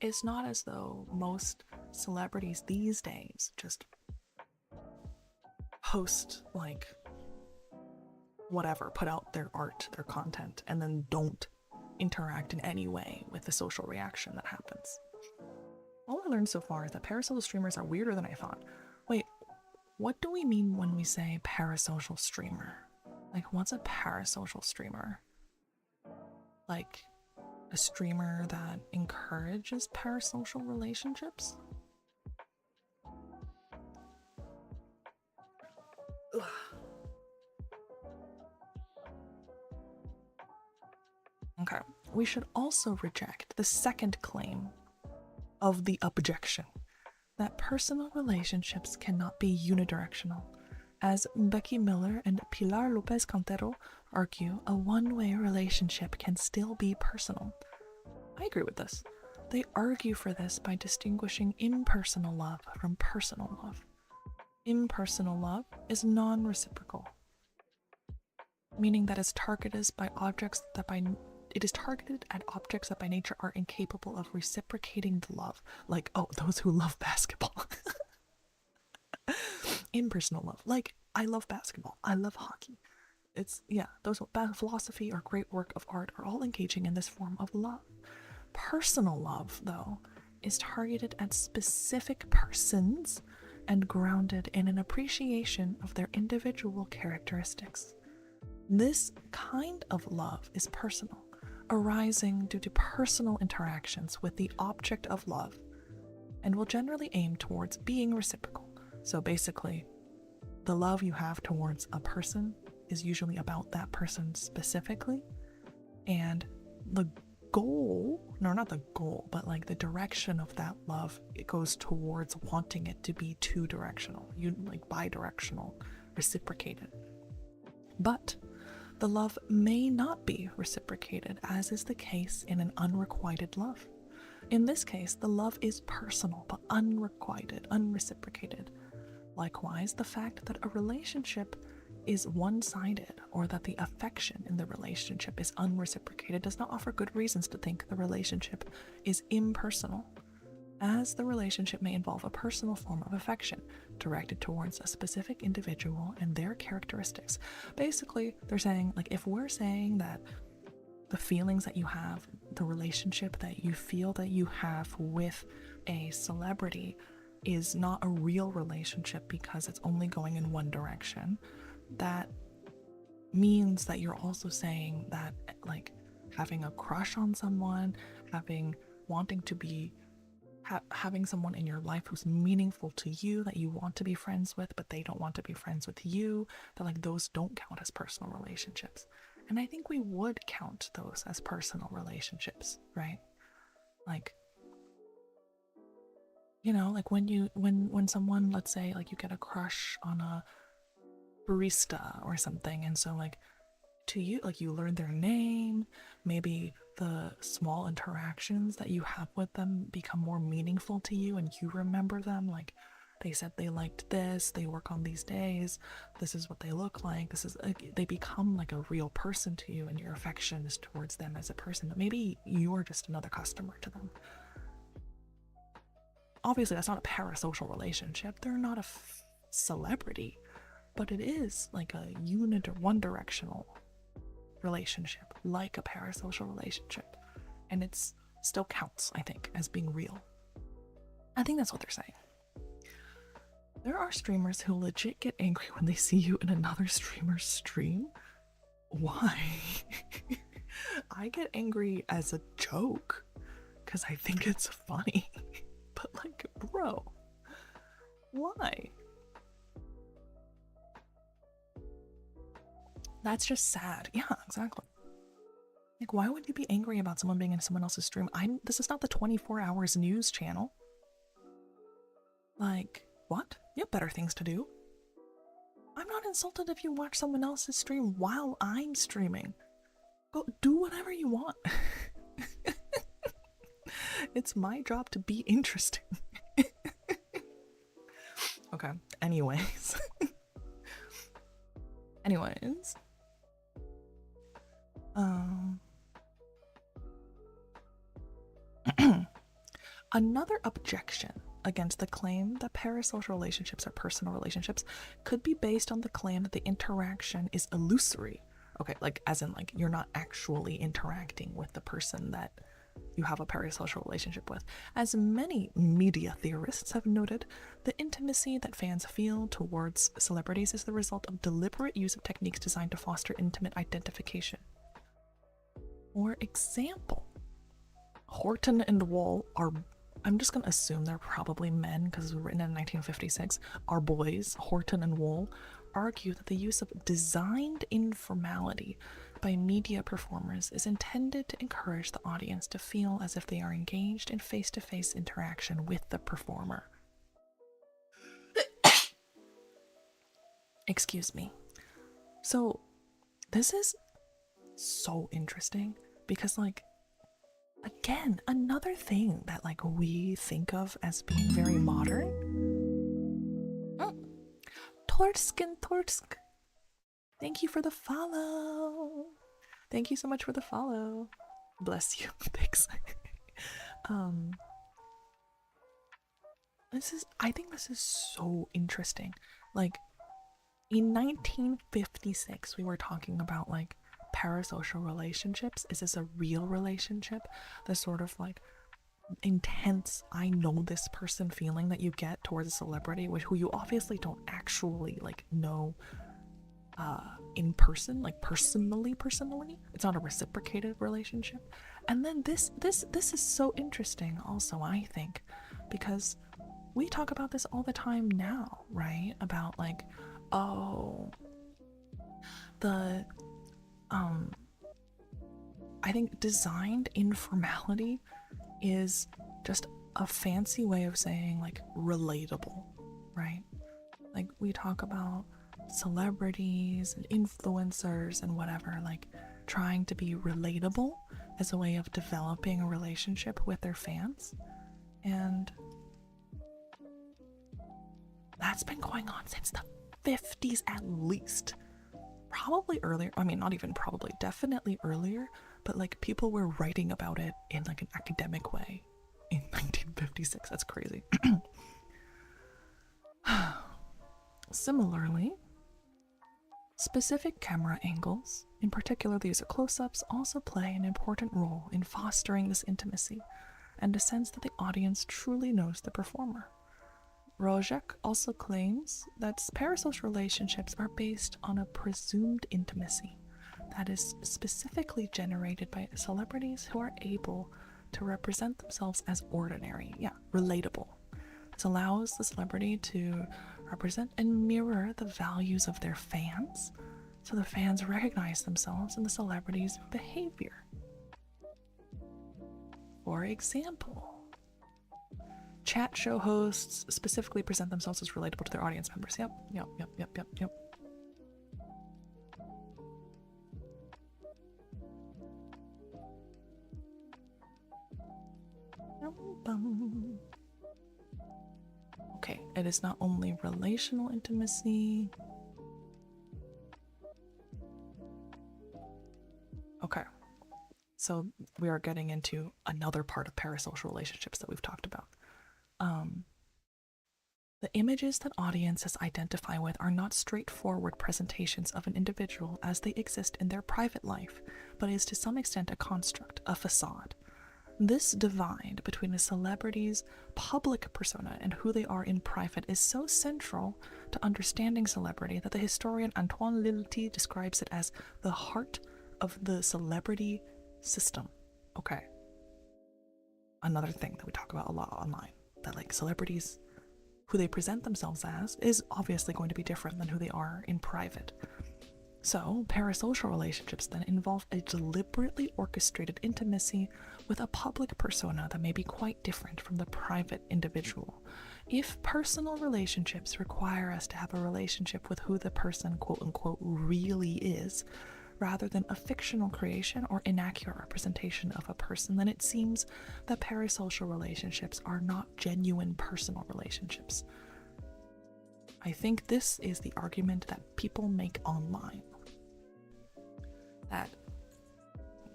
it's not as though most celebrities these days just post, like, whatever, put out their art, their content, and then don't interact in any way with the social reaction that happens. All I learned so far is that parasocial streamers are weirder than I thought. Wait, what do we mean when we say parasocial streamer? Like, what's a parasocial streamer? Like, a streamer that encourages parasocial relationships? Okay, we should also reject the second claim of the objection, that personal relationships cannot be unidirectional. As Becky Miller and Pilar Lopez Cantero argue, a one-way relationship can still be personal. I agree with this. They argue for this by distinguishing impersonal love from personal love. Impersonal love is non-reciprocal, meaning that it's targeted at objects that by nature are incapable of reciprocating the love, like, oh, those who love basketball. Impersonal love, like, I love basketball, I love hockey. It's, yeah, those philosophy or great work of art are all engaging in this form of love. Personal love, though, is targeted at specific persons and grounded in an appreciation of their individual characteristics. This kind of love is personal, arising due to personal interactions with the object of love, and will generally aim towards being reciprocal. So basically, the love you have towards a person is usually about that person specifically, and the goal, no, not the goal, but like the direction of that love, it goes towards wanting it to be two-directional, like bi-directional, reciprocated. But the love may not be reciprocated, as is the case in an unrequited love. In this case, the love is personal but unrequited, unreciprocated. Likewise, the fact that a relationship is one-sided or that the affection in the relationship is unreciprocated does not offer good reasons to think the relationship is impersonal, as the relationship may involve a personal form of affection directed towards a specific individual and their characteristics. Basically, they're saying, like, if we're saying that the feelings that you have, the relationship that you feel that you have with a celebrity is not a real relationship because it's only going in one direction, that means that you're also saying that, like, having a crush on someone, wanting to be having someone in your life who's meaningful to you, that you want to be friends with but they don't want to be friends with you, that, like, those don't count as personal relationships. And I think we would count those as personal relationships, right? Like, you know, like when someone, let's say, like, you get a crush on a barista or something, and so, like, to you, like, you learn their name, maybe the small interactions that you have with them become more meaningful to you and you remember them, like, they said they liked this, they work on these days, this is what they look like, this is, like, they become like a real person to you and your affection is towards them as a person, but maybe you're just another customer to them. Obviously that's not a parasocial relationship, they're not a celebrity, but it is like a unit or one-directional relationship, like a parasocial relationship, and it's still counts, I think, as being real. I think that's what they're saying. There are streamers who legit get angry when they see you in another streamer's stream. Why? I get angry as a joke because I think it's funny, but, like, bro, why? That's just sad. Yeah, exactly. Like, why would you be angry about someone being in someone else's stream? This is not the 24 hours news channel. Like, what? You have better things to do. I'm not insulted if you watch someone else's stream while I'm streaming. Go do whatever you want. It's my job to be interesting. Okay, anyways. Another objection against the claim that parasocial relationships are personal relationships could be based on the claim that the interaction is illusory. Okay, like, as in, like, you're not actually interacting with the person that you have a parasocial relationship with. As many media theorists have noted, the intimacy that fans feel towards celebrities is the result of deliberate use of techniques designed to foster intimate identification. For example, Horton and Wall are, I'm just gonna assume they're probably men because it was written in 1956, our boys, Horton and Wall, argue that the use of designed informality by media performers is intended to encourage the audience to feel as if they are engaged in face-to-face interaction with the performer. Excuse me. So, this is so interesting because, like, again, another thing that, like, we think of as being very modern. Torsk and Torsk. Thank you for the follow. Thank you so much for the follow. Bless you. Thanks. I think this is so interesting. Like, in 1956, we were talking about, like, parasocial relationships. Is this a real relationship? The sort of, like, intense I know this person feeling that you get towards a celebrity who you obviously don't actually, like, know in person, like personally. It's not a reciprocated relationship. And then this is so interesting also, I think, because we talk about this all the time now, right? About, like, oh, the I think designed informality is just a fancy way of saying, like, relatable, right? Like, we talk about celebrities and influencers and whatever, like, trying to be relatable as a way of developing a relationship with their fans. And that's been going on since the 50s at least. Probably earlier. I mean, not even probably, definitely earlier, but, like, people were writing about it in, like, an academic way in 1956. That's crazy. Similarly, specific camera angles, in particular the use of close-ups, also play an important role in fostering this intimacy and a sense that the audience truly knows the performer. Rojek also claims that parasocial relationships are based on a presumed intimacy that is specifically generated by celebrities who are able to represent themselves as ordinary, relatable. This allows the celebrity to represent and mirror the values of their fans, so the fans recognize themselves in the celebrity's behavior. For example, chat show hosts specifically present themselves as relatable to their audience members. Yep. Okay, it is not only relational intimacy. Okay, so we are getting into another part of parasocial relationships that we've talked about. The images that audiences identify with are not straightforward presentations of an individual as they exist in their private life, but is to some extent a construct, a facade. This divide between a celebrity's public persona and who they are in private is so central to understanding celebrity that the historian Antoine Lilti describes it as the heart of the celebrity system. Okay. Another thing that we talk about a lot online, that, like, celebrities, who they present themselves as is obviously going to be different than who they are in private. So, parasocial relationships then involve a deliberately orchestrated intimacy with a public persona that may be quite different from the private individual. If personal relationships require us to have a relationship with who the person, quote-unquote, really is, rather than a fictional creation or inaccurate representation of a person, then it seems that parasocial relationships are not genuine personal relationships. I think this is the argument that people make online. That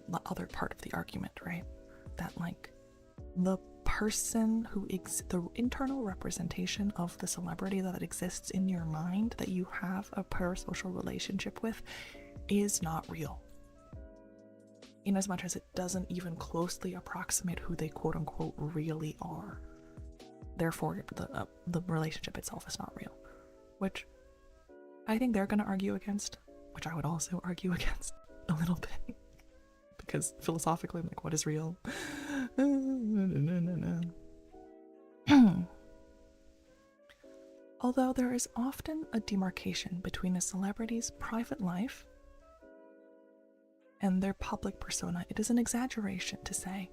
the other part of the argument, right? That, like, the person who the internal representation of the celebrity that exists in your mind that you have a parasocial relationship with is not real, in as much as it doesn't even closely approximate who they quote-unquote really are. Therefore, the relationship itself is not real, which I think they're going to argue against, which I would also argue against a little bit, because philosophically, I'm like, what is real? Although there is often a demarcation between a celebrity's private life and their public persona, it is an exaggeration to say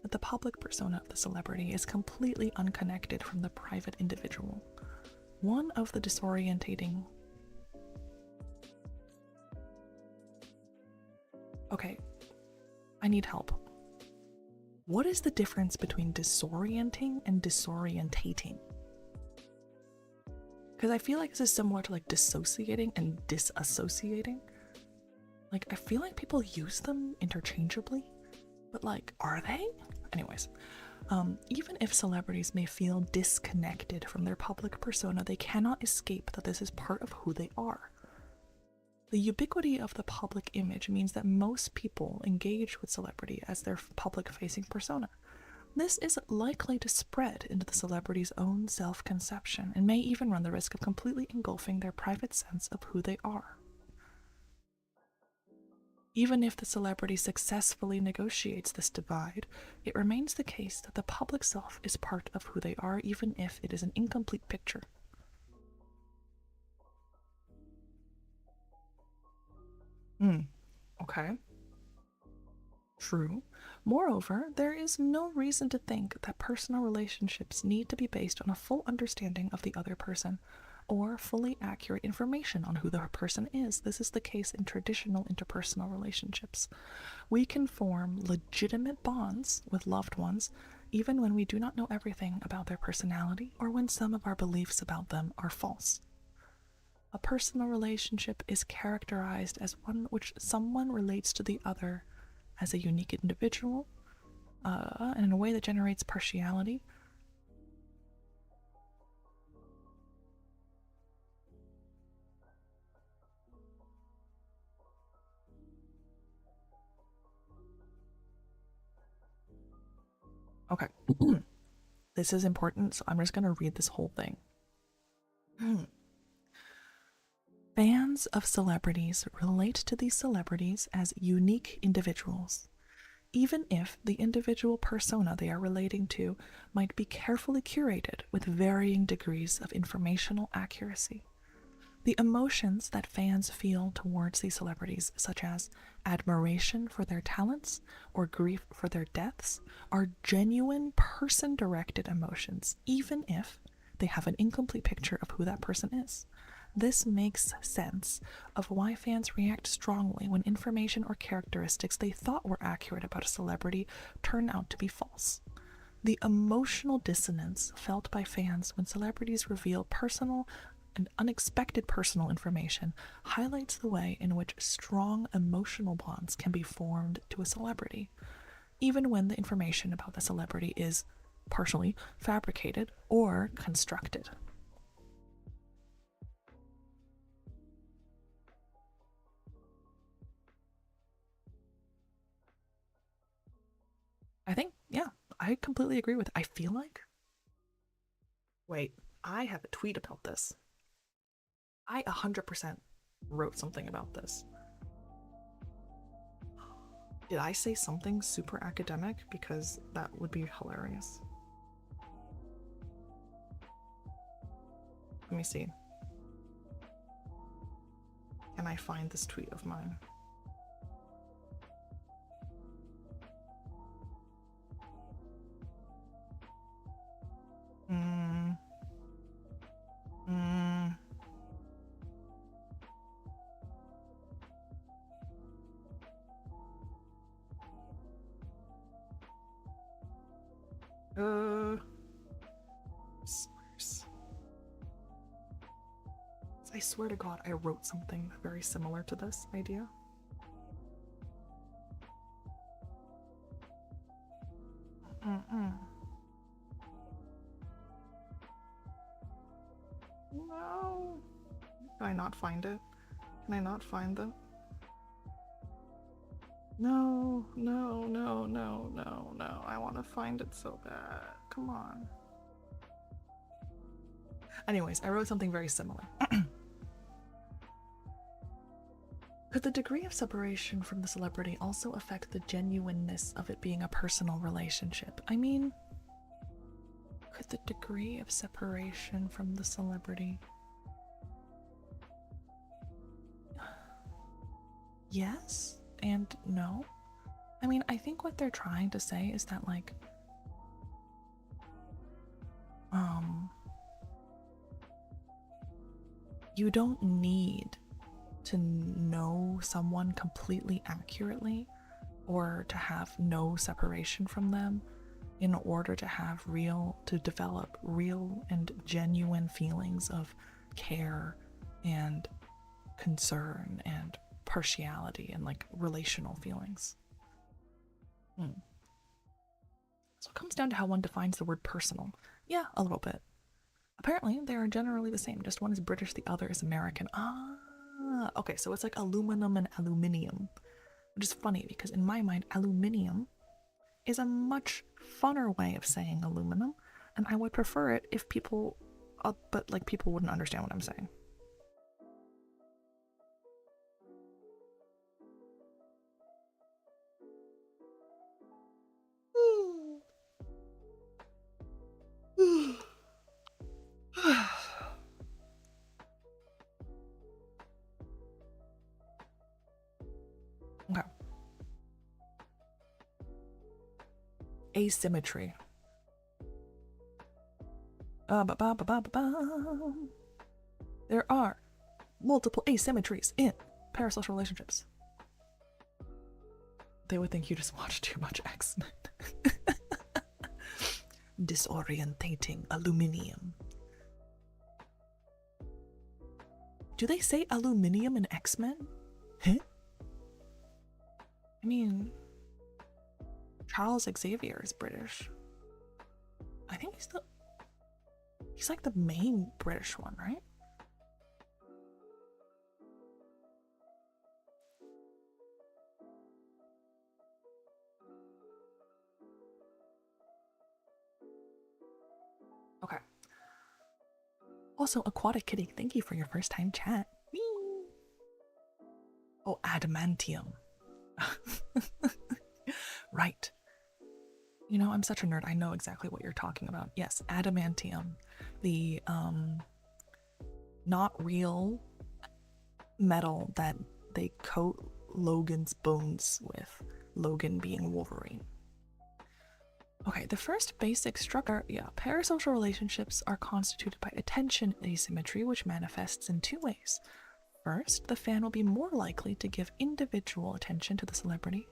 that the public persona of the celebrity is completely unconnected from the private individual. One of the disorientating... Okay, I need help. What is the difference between disorienting and disorientating? Because I feel like this is similar to like dissociating and disassociating. Like, I feel like people use them interchangeably, but like, are they? Anyways, even if celebrities may feel disconnected from their public persona, they cannot escape that this is part of who they are. The ubiquity of the public image means that most people engage with celebrity as their public-facing persona. This is likely to spread into the celebrity's own self-conception and may even run the risk of completely engulfing their private sense of who they are. Even if the celebrity successfully negotiates this divide, it remains the case that the public self is part of who they are, even if it is an incomplete picture. Okay. True. Moreover, there is no reason to think that personal relationships need to be based on a full understanding of the other person, or fully accurate information on who the person is. This is the case in traditional interpersonal relationships. We can form legitimate bonds with loved ones even when we do not know everything about their personality or when some of our beliefs about them are false. A personal relationship is characterized as one which someone relates to the other as a unique individual, and in a way that generates partiality. Okay. This is important, so I'm just going to read this whole thing. Fans of celebrities relate to these celebrities as unique individuals, even if the individual persona they are relating to might be carefully curated with varying degrees of informational accuracy. The emotions that fans feel towards these celebrities, such as admiration for their talents or grief for their deaths, are genuine person-directed emotions, even if they have an incomplete picture of who that person is. This makes sense of why fans react strongly when information or characteristics they thought were accurate about a celebrity turn out to be false. The emotional dissonance felt by fans when celebrities reveal personal and unexpected personal information highlights the way in which strong emotional bonds can be formed to a celebrity, even when the information about the celebrity is partially fabricated or constructed. I think, yeah, I completely agree with it. I feel like... Wait, I have a tweet about this. I 100% wrote something about this. Did I say something super academic? Because that would be hilarious. Let me see. Can I find this tweet of mine? I swear to God, I wrote something very similar to this idea. No. Can I not find it? Can I not find it? No, no, no, no, no, no. I want to find it so bad. Come on. Anyways, I wrote something very similar. Could the degree of separation from the celebrity also affect the genuineness of it being a personal relationship? I mean, could the degree of separation from the celebrity... Yes, and no. I mean, I think what they're trying to say is that, like, you don't need to know someone completely accurately or to have no separation from them in order to develop real and genuine feelings of care and concern and partiality and like relational feelings. So it comes down to how one defines the word personal. Yeah, a little bit. Apparently, they are generally the same. Just one is British, the other is American. Okay, so it's like aluminum and aluminium, which is funny because in my mind, aluminium is a much funner way of saying aluminum, and I would prefer it if people, but like people wouldn't understand what I'm saying. Okay. Asymmetry. There are multiple asymmetries in parasocial relationships. They would think you just watched too much X-Men. Disorientating aluminium. Do they say aluminium in X-Men? Huh? I mean, Charles Xavier is British. I think he's like the main British one, right? Okay. Also, Aquatic Kitty, thank you for your first time chat. Whee! Oh, adamantium. Right. You know, I'm such a nerd. I know exactly what you're talking about. Yes, adamantium. The not real metal that they coat Logan's bones with, Logan being Wolverine. Okay, the first basic structure, parasocial relationships are constituted by attention asymmetry, which manifests in two ways. First, the fan will be more likely to give individual attention to the celebrity,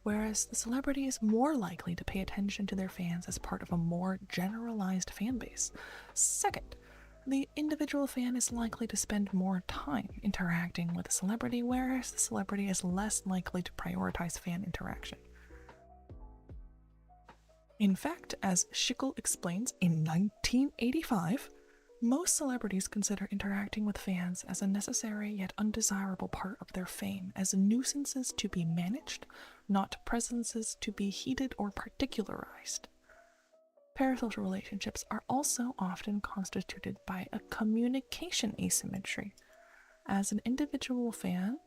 whereas the celebrity is more likely to pay attention to their fans as part of a more generalized fan base. Second, the individual fan is likely to spend more time interacting with the celebrity, whereas the celebrity is less likely to prioritize fan interaction. In fact, as Schickel explains in 1985, most celebrities consider interacting with fans as a necessary yet undesirable part of their fame, as nuisances to be managed, not presences to be heeded or particularized. Parasocial relationships are also often constituted by a communication asymmetry, as an individual fan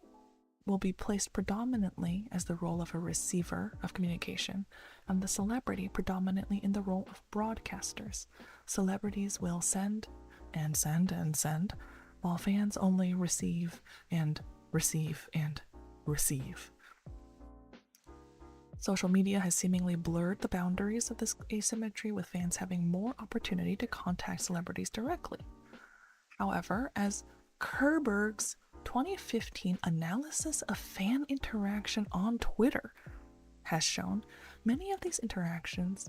will be placed predominantly as the role of a receiver of communication, and the celebrity predominantly in the role of broadcasters. Celebrities will send and send and send, while fans only receive and receive and receive. Social media has seemingly blurred the boundaries of this asymmetry, with fans having more opportunity to contact celebrities directly. However, as Kerberg's 2015 analysis of fan interaction on Twitter has shown, many of these interactions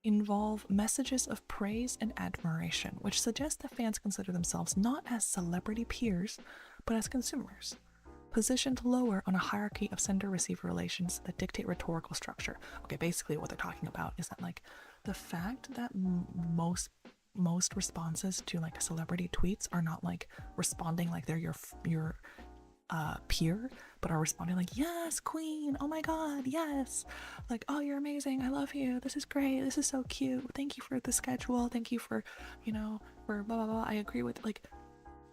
involve messages of praise and admiration, which suggests that fans consider themselves not as celebrity peers, but as consumers, positioned lower on a hierarchy of sender-receiver relations that dictate rhetorical structure. Okay, basically what they're talking about is that, like, the fact that most responses to like celebrity tweets are not like responding like they're your peer, but are responding like, yes, queen, oh my god, yes, like, oh, you're amazing, I love you, this is great, this is so cute, thank you for the schedule, thank you for, you know, for blah blah blah, I agree with, like,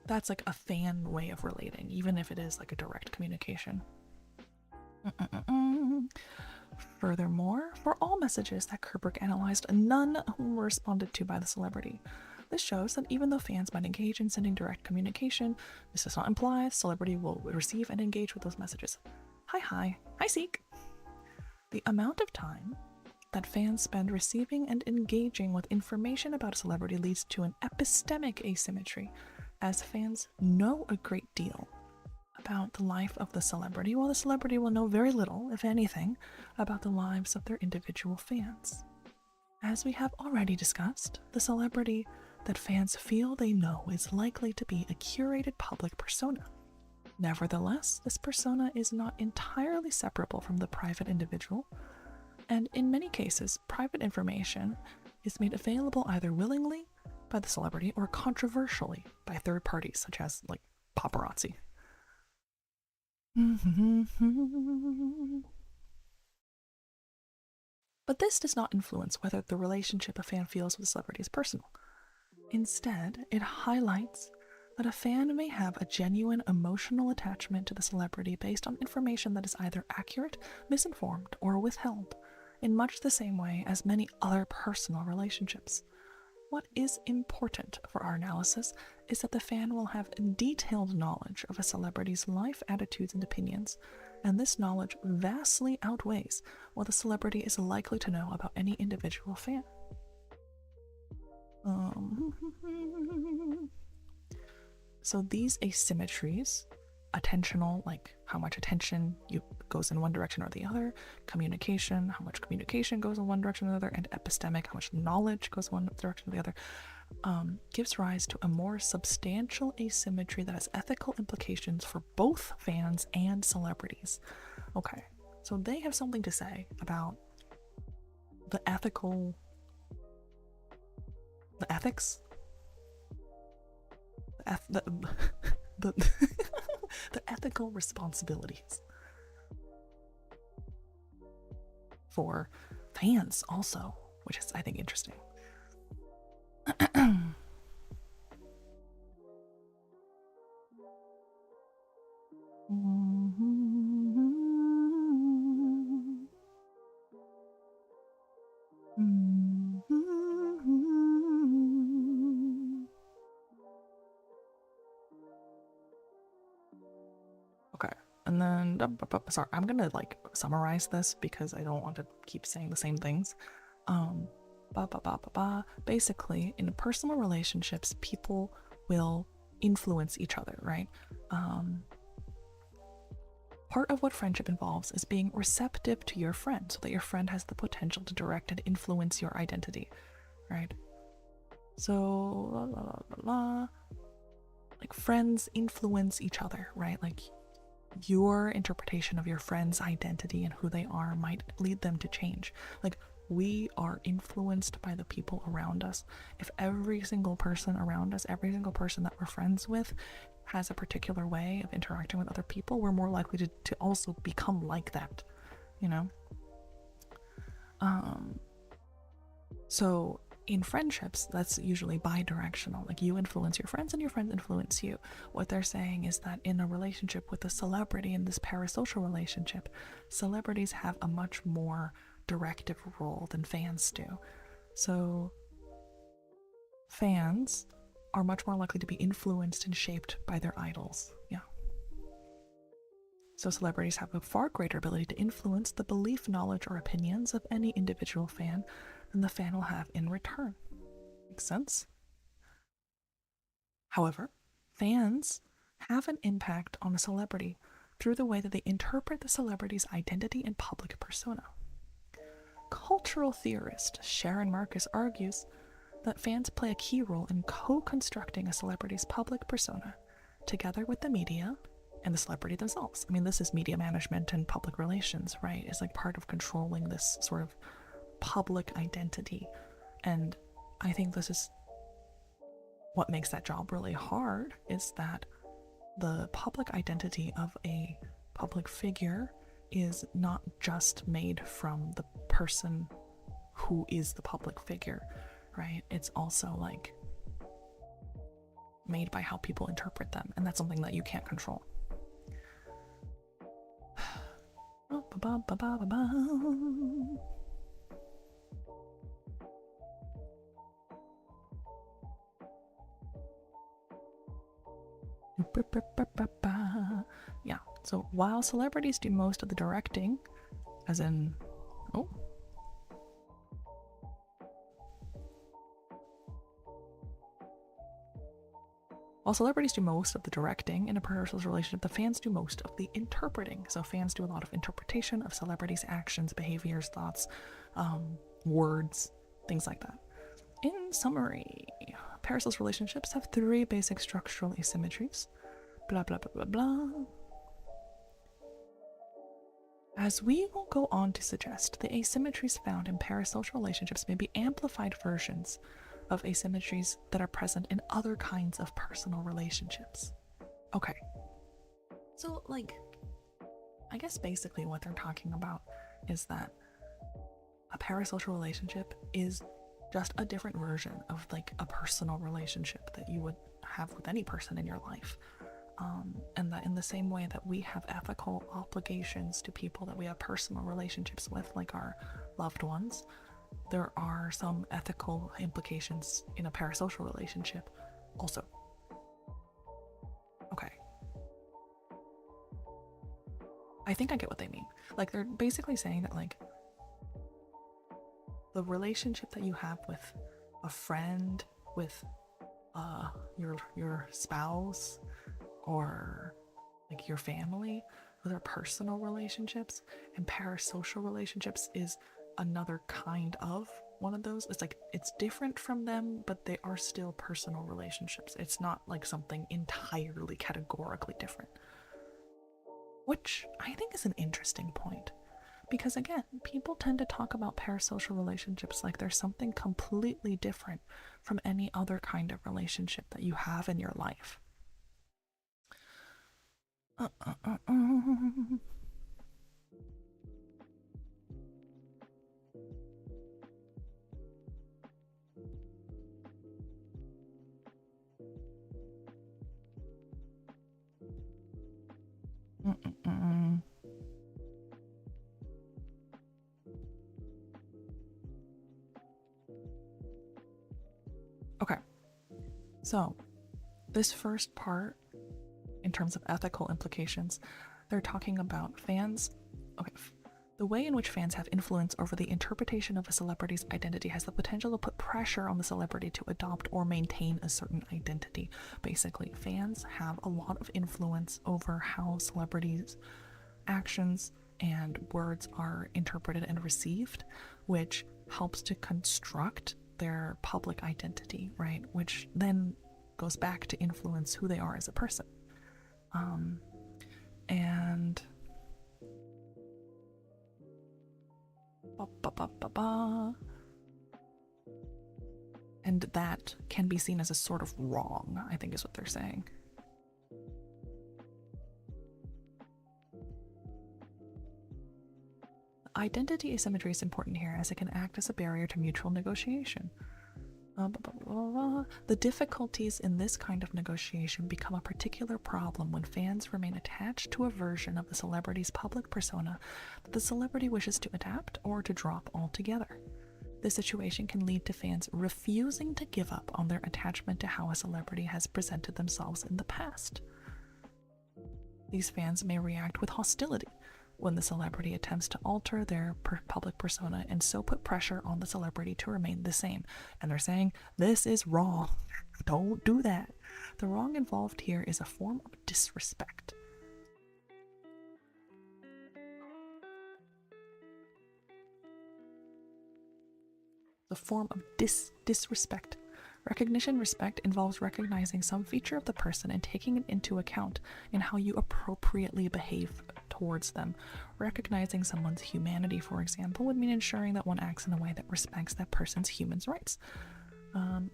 that's like a fan way of relating, even if it is like a direct communication. Furthermore, for all messages that Kerberg analyzed, none were responded to by the celebrity. This shows that even though fans might engage in sending direct communication, this does not imply the celebrity will receive and engage with those messages. Hi, Seek. The amount of time that fans spend receiving and engaging with information about a celebrity leads to an epistemic asymmetry, as fans know a great deal about the life of the celebrity, while the celebrity will know very little, if anything, about the lives of their individual fans. As we have already discussed, the celebrity that fans feel they know is likely to be a curated public persona. Nevertheless, this persona is not entirely separable from the private individual, and in many cases, private information is made available either willingly by the celebrity or controversially by third parties, such as, like, paparazzi. But this does not influence whether the relationship a fan feels with a celebrity is personal. Instead, it highlights that a fan may have a genuine emotional attachment to the celebrity based on information that is either accurate, misinformed, or withheld, in much the same way as many other personal relationships. What is important for our analysis is that the fan will have detailed knowledge of a celebrity's life, attitudes, and opinions, and this knowledge vastly outweighs what the celebrity is likely to know about any individual fan. So these asymmetries, attentional, like how much attention goes in one direction or the other, communication, how much communication goes in one direction or the other, and epistemic, how much knowledge goes in one direction or the other, gives rise to a more substantial asymmetry that has ethical implications for both fans and celebrities. Okay, so they have something to say about the ethics, the ethical responsibilities for fans also, which is, I think, interesting. Okay, and then, sorry, I'm gonna like summarize this because I don't want to keep saying the same things. Basically, in personal relationships, people will influence each other, right? Part of what friendship involves is being receptive to your friend so that your friend has the potential to direct and influence your identity, right? So, like, friends influence each other, right? Like, your interpretation of your friend's identity and who they are might lead them to change. Like, we are influenced by the people around us. If every single person around us, every single person that we're friends with has a particular way of interacting with other people, we're more likely to also become like that, you know? So in friendships, that's usually bi-directional. Like, you influence your friends and your friends influence you. What they're saying is that in a relationship with a celebrity, in this parasocial relationship, celebrities have a much more directive role than fans do. So fans are much more likely to be influenced and shaped by their idols. Yeah. So celebrities have a far greater ability to influence the belief, knowledge, or opinions of any individual fan than the fan will have in return. Makes sense? However, fans have an impact on a celebrity through the way that they interpret the celebrity's identity and public persona. Cultural theorist Sharon Marcus argues that fans play a key role in co-constructing a celebrity's public persona, together with the media and the celebrity themselves. I mean, this is media management and public relations, right? It's like part of controlling this sort of public identity. And I think this is what makes that job really hard, is that the public identity of a public figure is not just made from the person who is the public figure, right? It's also like made by how people interpret them, and that's something that you can't control. Yeah, So while celebrities do most of the directing, as in, oh, while celebrities do most of the directing in a parasocial relationship, the fans do most of the interpreting. So fans do a lot of interpretation of celebrities' actions, behaviors, thoughts, words, things like that. In summary, parasocial relationships have 3 basic structural asymmetries. Blah, blah, blah, blah, blah. As we will go on to suggest, the asymmetries found in parasocial relationships may be amplified versions of asymmetries that are present in other kinds of personal relationships. Okay. So, like, I guess basically what they're talking about is that a parasocial relationship is just a different version of, like, a personal relationship that you would have with any person in your life. And that in the same way that we have ethical obligations to people that we have personal relationships with, like our loved ones, there are some ethical implications in a parasocial relationship also. Okay. I think I get what they mean. Like, they're basically saying that, like, the relationship that you have with a friend, with your spouse, or like your family, those are personal relationships, and parasocial relationships is another kind of one of those. It's like, it's different from them, but they are still personal relationships. It's not like something entirely categorically different, which I think is an interesting point, because again, people tend to talk about parasocial relationships like there's something completely different from any other kind of relationship that you have in your life. Okay, so this first part, in terms of ethical implications, they're talking about fans. Okay, the way in which fans have influence over the interpretation of a celebrity's identity has the potential to put pressure on the celebrity to adopt or maintain a certain identity. Basically, fans have a lot of influence over how celebrities' actions and words are interpreted and received, which helps to construct their public identity, right? Which then goes back to influence who they are as a person. And and that can be seen as a sort of wrong, I think is what they're saying. Identity asymmetry is important here as it can act as a barrier to mutual negotiation. The difficulties in this kind of negotiation become a particular problem when fans remain attached to a version of the celebrity's public persona that the celebrity wishes to adapt or to drop altogether. This situation can lead to fans refusing to give up on their attachment to how a celebrity has presented themselves in the past. These fans may react with hostility when the celebrity attempts to alter their public persona and so put pressure on the celebrity to remain the same. And they're saying, this is wrong. Don't do that. The wrong involved here is a form of disrespect. The form of disrespect. Recognition respect involves recognizing some feature of the person and taking it into account in how you appropriately behave towards them. Recognizing someone's humanity, for example, would mean ensuring that one acts in a way that respects that person's human rights.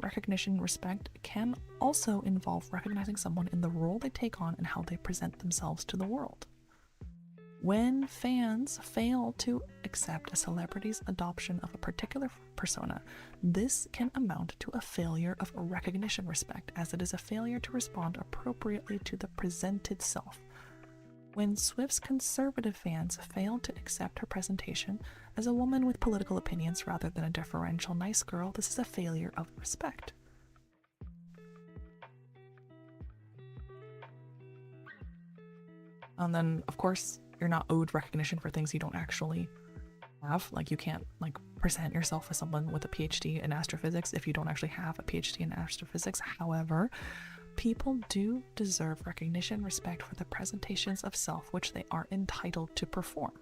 Recognition respect can also involve recognizing someone in the role they take on and how they present themselves to the world. When fans fail to accept a celebrity's adoption of a particular persona, this can amount to a failure of recognition respect, as it is a failure to respond appropriately to the presented self. When Swift's conservative fans fail to accept her presentation as a woman with political opinions rather than a deferential nice girl, this is a failure of respect. And then, of course, you're not owed recognition for things you don't actually have. Like, you can't, like, present yourself as someone with a PhD in astrophysics if you don't actually have a PhD in astrophysics. However, people do deserve recognition, respect for the presentations of self which they are entitled to perform.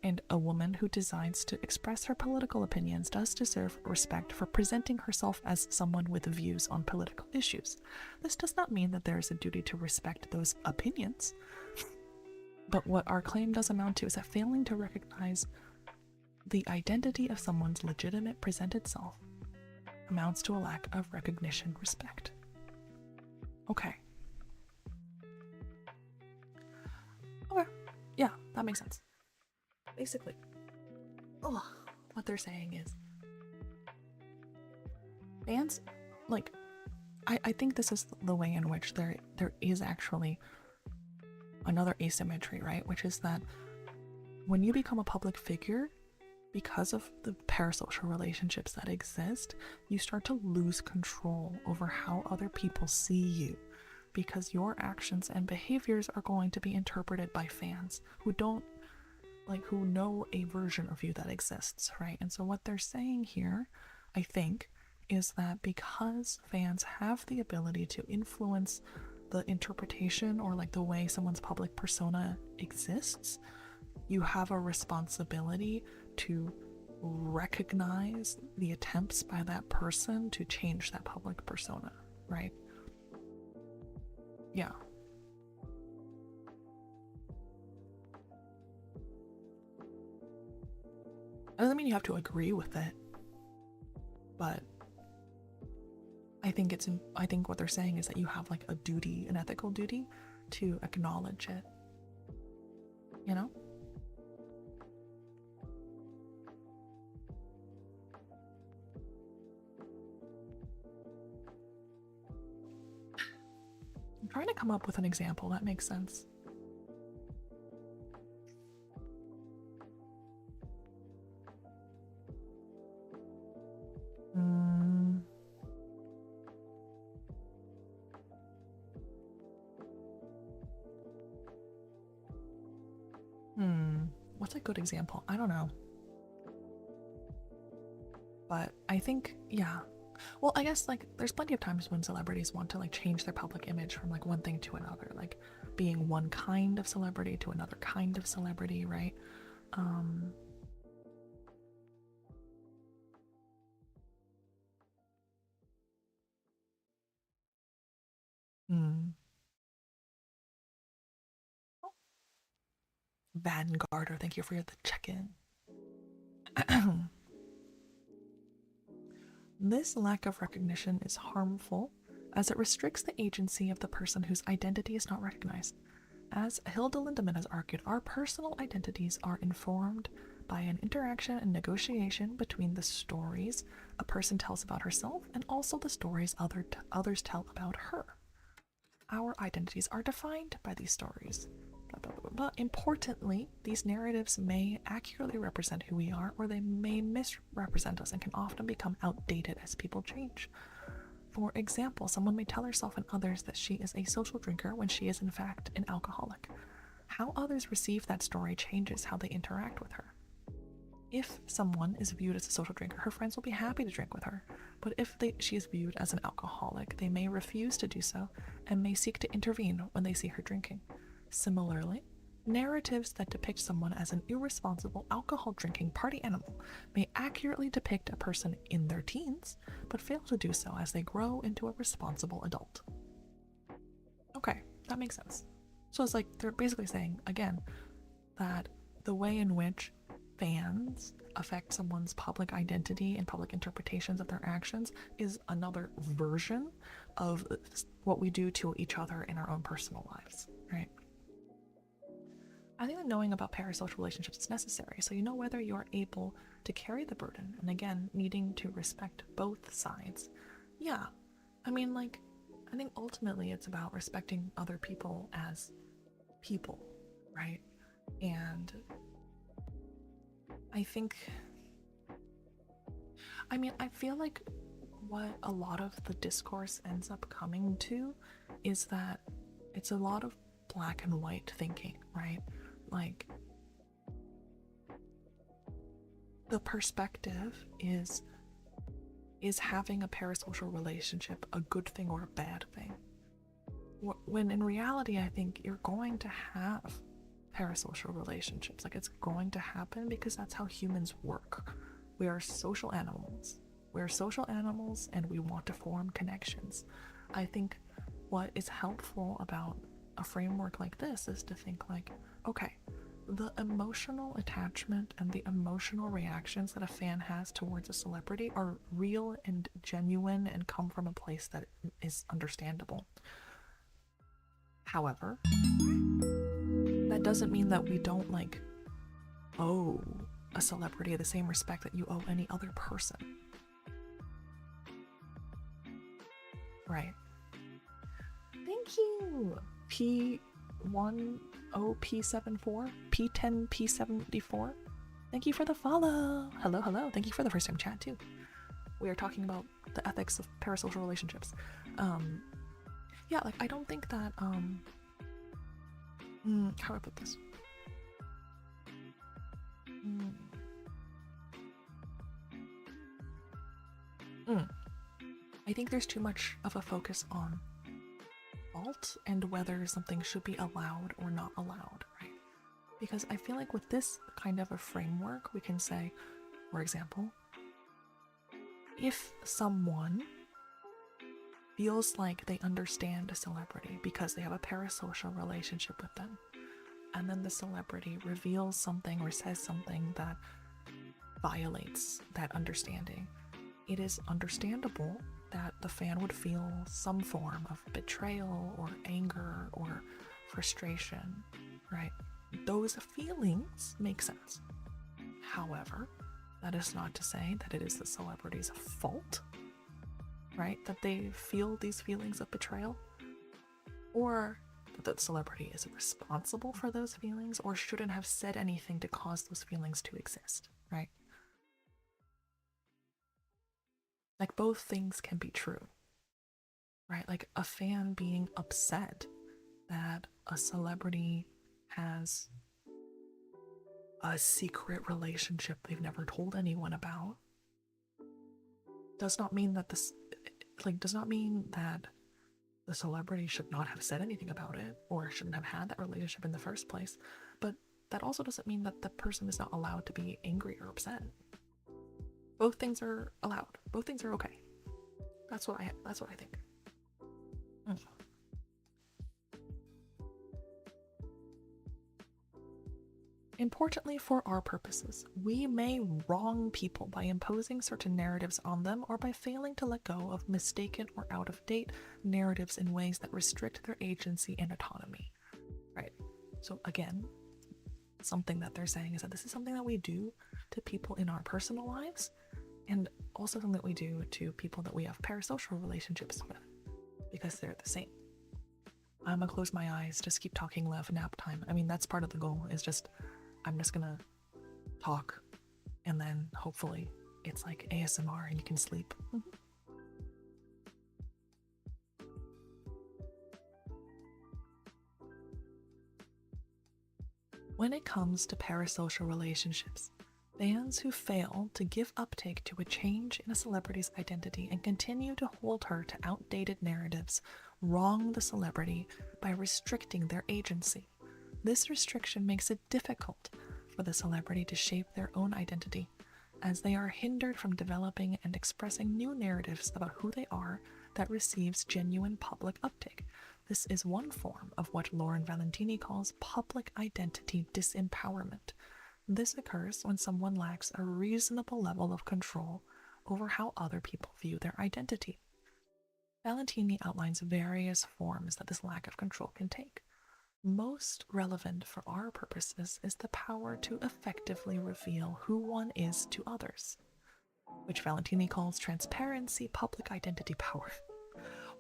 And a woman who decides to express her political opinions does deserve respect for presenting herself as someone with views on political issues. This does not mean that there is a duty to respect those opinions, but what our claim does amount to is that failing to recognize the identity of someone's legitimate presented self amounts to a lack of recognition, respect. Okay. Okay. Yeah, that makes sense. Basically, what they're saying is, fans, like, I think this is the way in which there is actually another asymmetry, right? Which is that when you become a public figure, because of the parasocial relationships that exist, you start to lose control over how other people see you, because your actions and behaviors are going to be interpreted by fans who know a version of you that exists, right? And so what they're saying here, I think, is that because fans have the ability to influence the interpretation or like the way someone's public persona exists, you have a responsibility to recognize the attempts by that person to change that public persona, right? Yeah. That doesn't mean you have to agree with it, but I think what they're saying is that you have like a duty, an ethical duty, to acknowledge it, you know? I'm trying to come up with an example that makes sense. What's a good example? I don't know. But I think, yeah. Well, I guess like there's plenty of times when celebrities want to like change their public image from like one thing to another, like being one kind of celebrity to another kind of celebrity, right? Vanguarder, thank you for the check-in. This lack of recognition is harmful as it restricts the agency of the person whose identity is not recognized. As Hilda Lindemann has argued, our personal identities are informed by an interaction and negotiation between the stories a person tells about herself and also the stories others tell about her. Our identities are defined by these stories. But importantly, these narratives may accurately represent who we are, or they may misrepresent us and can often become outdated as people change. For example, someone may tell herself and others that she is a social drinker when she is in fact an alcoholic. How others receive that story changes how they interact with her. If someone is viewed as a social drinker, her friends will be happy to drink with her. But if she is viewed as an alcoholic, they may refuse to do so and may seek to intervene when they see her drinking. Similarly, narratives that depict someone as an irresponsible alcohol-drinking party animal may accurately depict a person in their teens, but fail to do so as they grow into a responsible adult. Okay, that makes sense. So it's like they're basically saying, again, that the way in which fans affect someone's public identity and public interpretations of their actions is another version of what we do to each other in our own personal lives, right? I think that knowing about parasocial relationships is necessary, so you know whether you are able to carry the burden, and again, needing to respect both sides. Yeah, I mean, like, I think ultimately it's about respecting other people as people, right? And I feel like what a lot of the discourse ends up coming to is that it's a lot of black and white thinking, right? Like, the perspective is having a parasocial relationship a good thing or a bad thing? When in reality, I think you're going to have parasocial relationships. Like, it's going to happen because that's how humans work. We are social animals. We're social animals and we want to form connections. I think what is helpful about a framework like this is to think like, okay, the emotional attachment and the emotional reactions that a fan has towards a celebrity are real and genuine and come from a place that is understandable. However, that doesn't mean that we don't like owe a celebrity the same respect that you owe any other person. Right. Thank you, P10P74, P10P74. Thank you for the follow. Hello, hello. Thank you for the first time chat too. We are talking about the ethics of parasocial relationships. Yeah, like, I don't think that, how do I put this? I think there's too much of a focus on fault and whether something should be allowed or not allowed, right? Because I feel like with this kind of a framework, we can say, for example, if someone feels like they understand a celebrity because they have a parasocial relationship with them, and then the celebrity reveals something or says something that violates that understanding, it is understandable that the fan would feel some form of betrayal or anger or frustration, right? Those feelings make sense. However, that is not to say that it is the celebrity's fault, right? That they feel these feelings of betrayal, or that the celebrity is responsible for those feelings or shouldn't have said anything to cause those feelings to exist, right? Like, both things can be true, right? Like, a fan being upset that a celebrity has a secret relationship they've never told anyone about does not mean that the celebrity should not have said anything about it or shouldn't have had that relationship in the first place. But that also doesn't mean that the person is not allowed to be angry or upset. Both things are allowed. Both things are okay. That's what I think. Importantly, for our purposes, we may wrong people by imposing certain narratives on them or by failing to let go of mistaken or out-of-date narratives in ways that restrict their agency and autonomy. Right? So again, something that they're saying is that this is something that we do to people in our personal lives, and also something that we do to people that we have parasocial relationships with, because they're the same. I'm gonna close my eyes, just keep talking, Lev, nap time. I mean, that's part of the goal, is just, I'm just gonna talk, and then hopefully it's like ASMR and you can sleep. When it comes to parasocial relationships, fans who fail to give uptake to a change in a celebrity's identity and continue to hold her to outdated narratives wrong the celebrity by restricting their agency. This restriction makes it difficult for the celebrity to shape their own identity, as they are hindered from developing and expressing new narratives about who they are that receives genuine public uptake. This is one form of what Lauren Valentini calls public identity disempowerment. This occurs when someone lacks a reasonable level of control over how other people view their identity. Valentini outlines various forms that this lack of control can take. Most relevant for our purposes is the power to effectively reveal who one is to others, which Valentini calls transparency public identity power.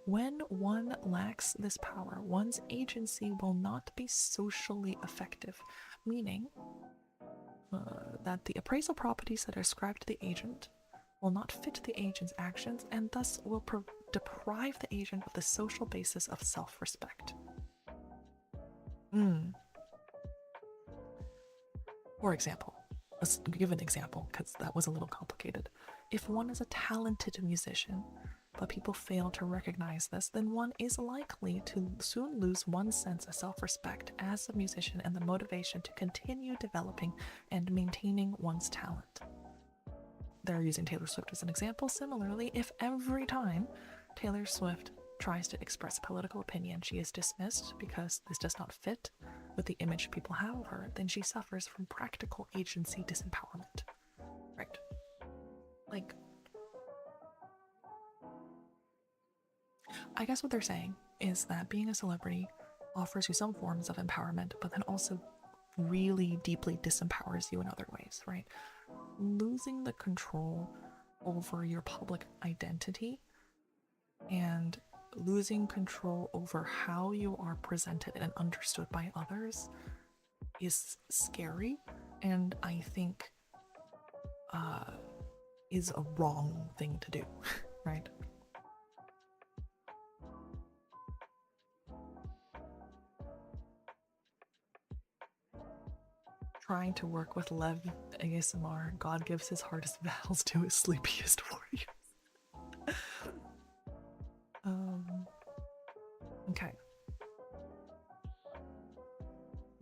When one lacks this power, one's agency will not be socially effective, meaning that the appraisal properties that are ascribed to the agent will not fit the agent's actions and thus will deprive the agent of the social basis of self-respect. For example, let's give an example because that was a little complicated. If one is a talented musician, but people fail to recognize this, then one is likely to soon lose one's sense of self-respect as a musician and the motivation to continue developing and maintaining one's talent. They're using Taylor Swift as an example. Similarly, if every time Taylor Swift tries to express a political opinion, she is dismissed because this does not fit with the image people have of her, then she suffers from practical agency disempowerment. Right? Like, I guess what they're saying is that being a celebrity offers you some forms of empowerment, but then also really deeply disempowers you in other ways, right? Losing the control over your public identity and losing control over how you are presented and understood by others is scary, and I think is a wrong thing to do, right? Trying to work with Lev ASMR, God gives his hardest battles to his sleepiest warriors. Okay.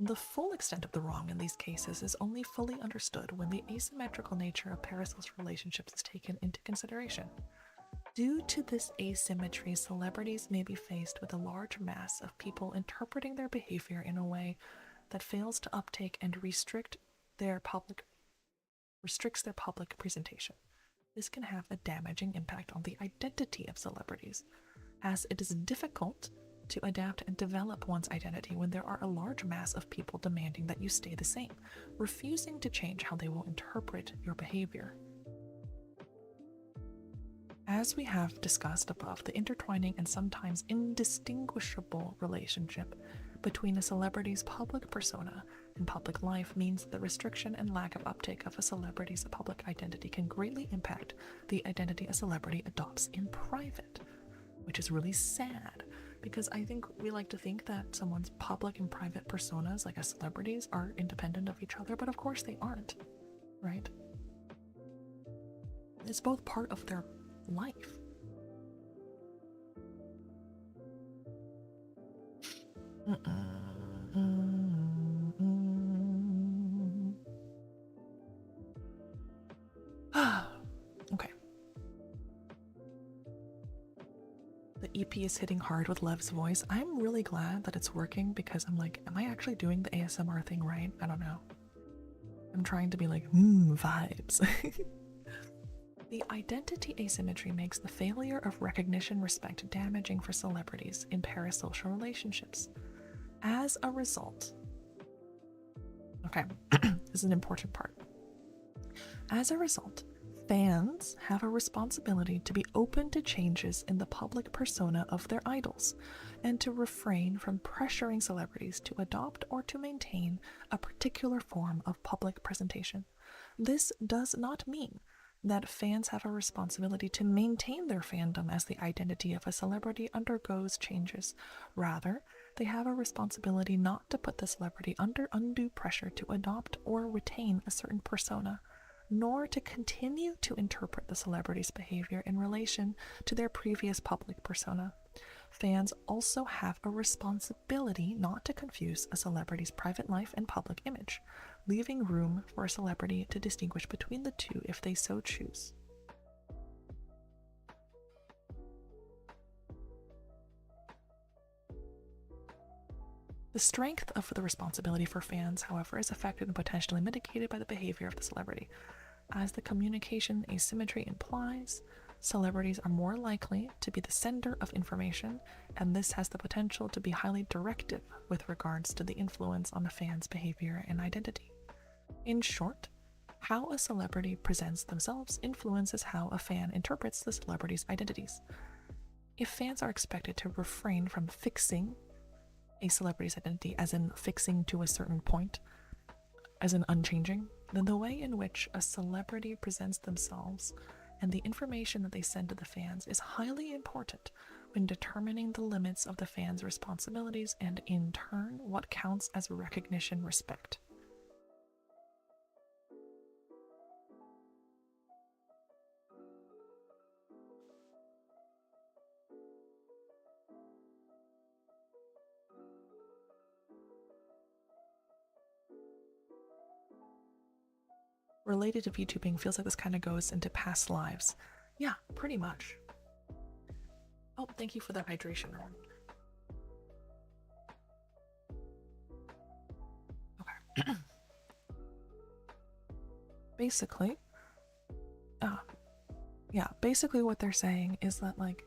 The full extent of the wrong in these cases is only fully understood when the asymmetrical nature of parasocial relationships is taken into consideration. Due to this asymmetry, celebrities may be faced with a large mass of people interpreting their behavior in a way that fails to uptake and restricts their public presentation. This can have a damaging impact on the identity of celebrities, as it is difficult to adapt and develop one's identity when there are a large mass of people demanding that you stay the same, refusing to change how they will interpret your behavior. As we have discussed above, the intertwining and sometimes indistinguishable relationship between a celebrity's public persona and public life means that the restriction and lack of uptake of a celebrity's public identity can greatly impact the identity a celebrity adopts in private, which is really sad, because I think we like to think that someone's public and private personas, like as celebrities, are independent of each other, but of course they aren't, right? It's both part of their life. Okay. The EP is hitting hard with Lev's voice. I'm really glad that it's working because I'm like, am I actually doing the ASMR thing right? I don't know. I'm trying to be like, vibes. The identity asymmetry makes the failure of recognition respect damaging for celebrities in parasocial relationships. As a result, okay, this is an important part. As a result, fans have a responsibility to be open to changes in the public persona of their idols and to refrain from pressuring celebrities to adopt or to maintain a particular form of public presentation. This does not mean that fans have a responsibility to maintain their fandom as the identity of a celebrity undergoes changes. Rather, they have a responsibility not to put the celebrity under undue pressure to adopt or retain a certain persona, nor to continue to interpret the celebrity's behavior in relation to their previous public persona. Fans also have a responsibility not to confuse a celebrity's private life and public image, leaving room for a celebrity to distinguish between the two if they so choose. The strength of the responsibility for fans, however, is affected and potentially mitigated by the behavior of the celebrity. As the communication asymmetry implies, celebrities are more likely to be the sender of information, and this has the potential to be highly directive with regards to the influence on a fan's behavior and identity. In short, how a celebrity presents themselves influences how a fan interprets the celebrity's identities. If fans are expected to refrain from fixing a celebrity's identity, as in fixing to a certain point, as in unchanging, then the way in which a celebrity presents themselves and the information that they send to the fans is highly important when determining the limits of the fan's responsibilities and, in turn, what counts as recognition respect. Related to VTubing, feels like this kind of goes into past lives. Yeah, pretty much. Oh, thank you for that hydration, Ron. Okay. Basically, yeah, basically what they're saying is that, like,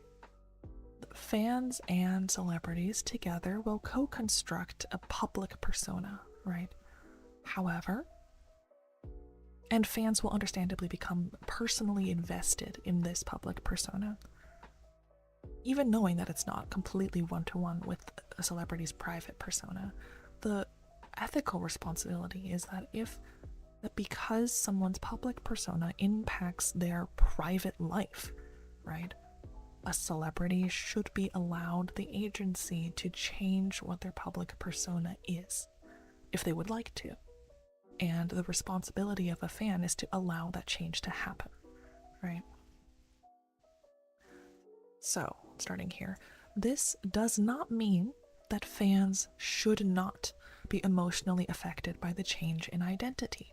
fans and celebrities together will co-construct a public persona, right? However, and fans will understandably become personally invested in this public persona, even knowing that it's not completely one-to-one with a celebrity's private persona. The ethical responsibility is that because someone's public persona impacts their private life, right? A celebrity should be allowed the agency to change what their public persona is, if they would like to. And the responsibility of a fan is to allow that change to happen, right? So, starting here, this does not mean that fans should not be emotionally affected by the change in identity.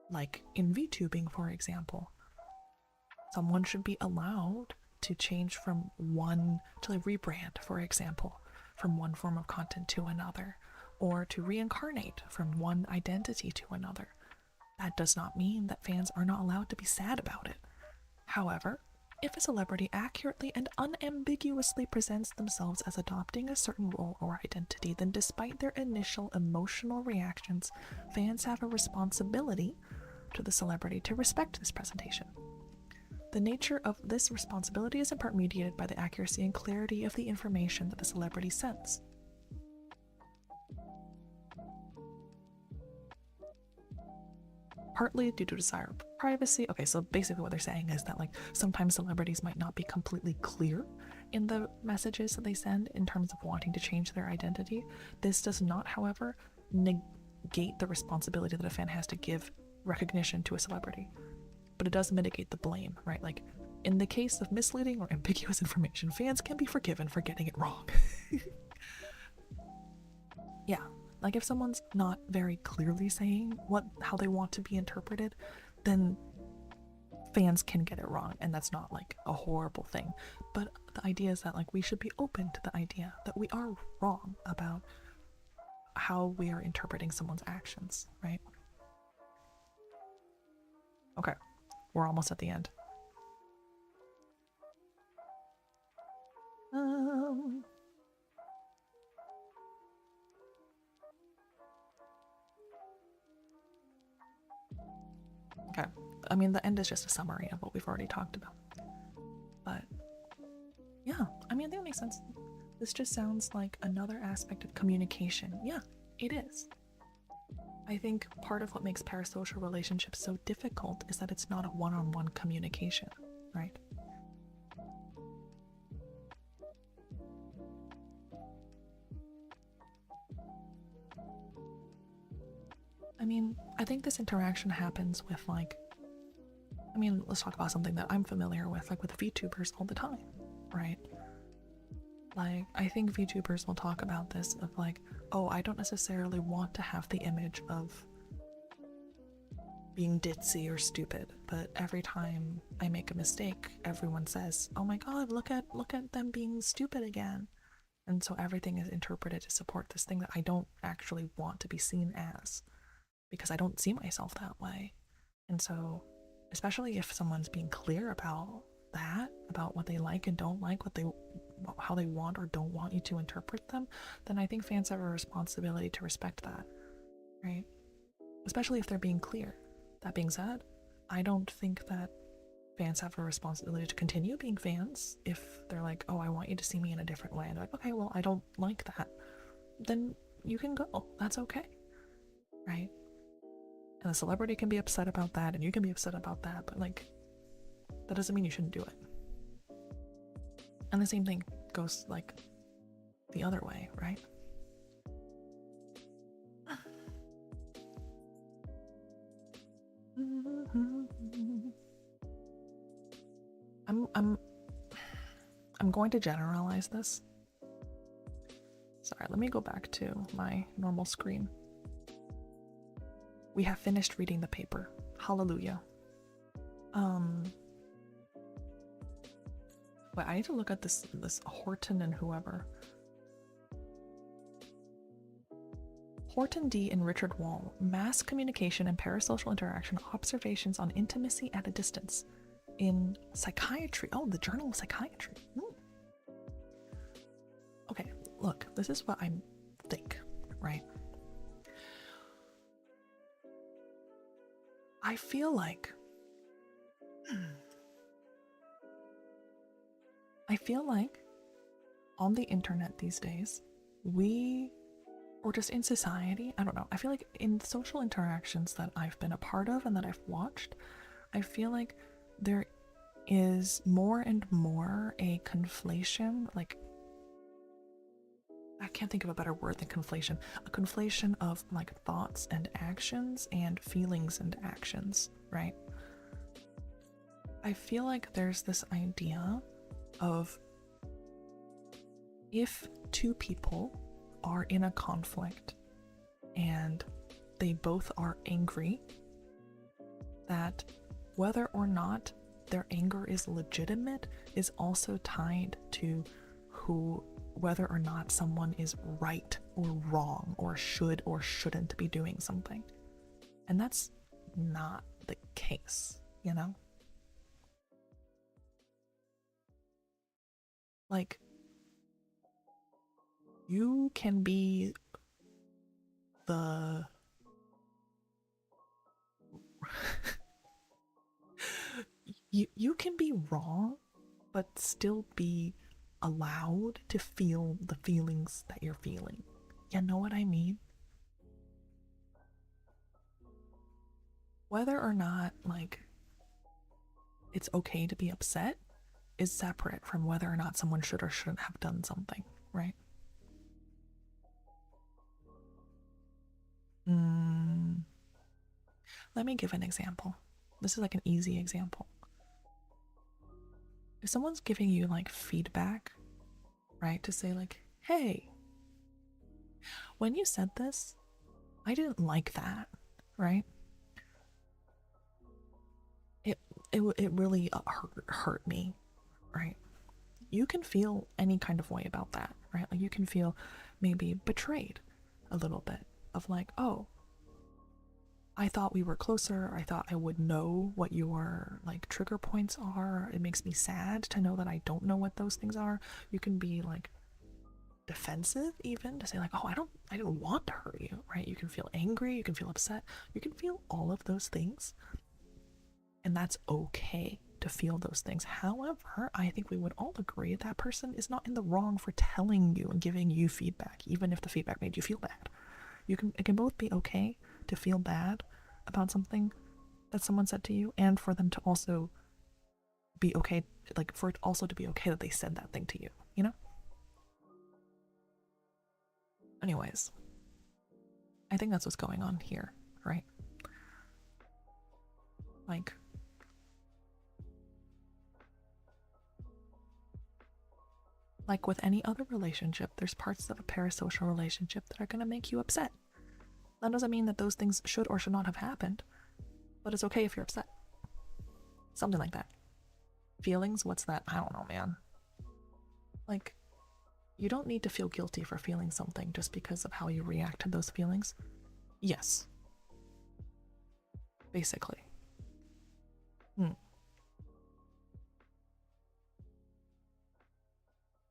Like in VTubing, for example, someone should be allowed to change to rebrand, for example, from one form of content to another, or to reincarnate from one identity to another. That does not mean that fans are not allowed to be sad about it. However, if a celebrity accurately and unambiguously presents themselves as adopting a certain role or identity, then despite their initial emotional reactions, fans have a responsibility to the celebrity to respect this presentation. The nature of this responsibility is in part mediated by the accuracy and clarity of the information that the celebrity sends. Partly due to desire of privacy. Okay, so basically what they're saying is that, like, sometimes celebrities might not be completely clear in the messages that they send in terms of wanting to change their identity. This does not, however, negate the responsibility that a fan has to give recognition to a celebrity, but it does mitigate the blame, right? Like, in the case of misleading or ambiguous information, fans can be forgiven for getting it wrong. Yeah. Like, if someone's not very clearly saying how they want to be interpreted, then fans can get it wrong, and that's not, like, a horrible thing. But the idea is that, like, we should be open to the idea that we are wrong about how we are interpreting someone's actions, right? Okay, we're almost at the end. Okay, I mean, the end is just a summary of what we've already talked about. But yeah, I mean, I think it makes sense. This just sounds like another aspect of communication. Yeah, it is. I think part of what makes parasocial relationships so difficult is that it's not a one-on-one communication, right? I mean, I think this interaction happens with, like, I mean, let's talk about something that I'm familiar with, like with VTubers all the time, right? Like, I think VTubers will talk about this of, like, oh, I don't necessarily want to have the image of being ditzy or stupid, but every time I make a mistake, everyone says, oh my god, look at them being stupid again. And so everything is interpreted to support this thing that I don't actually want to be seen as, because I don't see myself that way. And so, especially if someone's being clear about that, about what they like and don't like, how they want or don't want you to interpret them, then I think fans have a responsibility to respect that, right? Especially if they're being clear. That being said, I don't think that fans have a responsibility to continue being fans if they're like, oh, I want you to see me in a different way. And they're like, okay, well, I don't like that. Then you can go. That's okay, right? And the celebrity can be upset about that, and you can be upset about that, but, like, that doesn't mean you shouldn't do it. And the same thing goes like the other way, right? I'm going to generalize this. Sorry, let me go back to my normal screen. We have finished reading the paper. Hallelujah. But I need to look at this Horton and whoever. Horton D. and Richard Wall, Mass Communication and Parasocial Interaction, Observations on Intimacy at a Distance in Psychiatry. Oh, the Journal of Psychiatry. Okay, look, this is what I think, right? I feel like on the internet these days, or just in society, I don't know, I feel like in social interactions that I've been a part of and that I've watched, I feel like there is more and more a conflation, like, I can't think of a better word than conflation, a conflation of like thoughts and actions and feelings and actions, right? I feel like there's this idea of if two people are in a conflict and they both are angry, that whether or not their anger is legitimate is also tied to whether or not someone is right or wrong or should or shouldn't be doing something. And that's not the case, you know? Like, you can be the you can be wrong but still be allowed to feel the feelings that you're feeling. You know what I mean? Whether or not like it's okay to be upset is separate from whether or not someone should or shouldn't have done something, right? Let me give an example. This is like an easy example. If someone's giving you like feedback, right, to say like, hey, when you said this, I didn't like that, right? It really hurt me, right? You can feel any kind of way about that, right? Like you can feel maybe betrayed a little bit of like, oh, I thought we were closer. I thought I would know what your like trigger points are. It makes me sad to know that I don't know what those things are. You can be like defensive even to say like, oh, I didn't want to hurt you, right? You can feel angry, you can feel upset, you can feel all of those things. And that's okay to feel those things. However, I think we would all agree that person is not in the wrong for telling you and giving you feedback, even if the feedback made you feel bad. It can both be okay to feel bad about something that someone said to you, and for them to also be okay, like for it also to be okay that they said that thing to you, you know? Anyways, I think that's what's going on here, right? Like with any other relationship, there's parts of a parasocial relationship that are going to make you upset. That doesn't mean that those things should or should not have happened, but it's okay if you're upset. Something like that. Feelings, what's that? I don't know, man. Like, you don't need to feel guilty for feeling something just because of how you react to those feelings. Yes. Basically.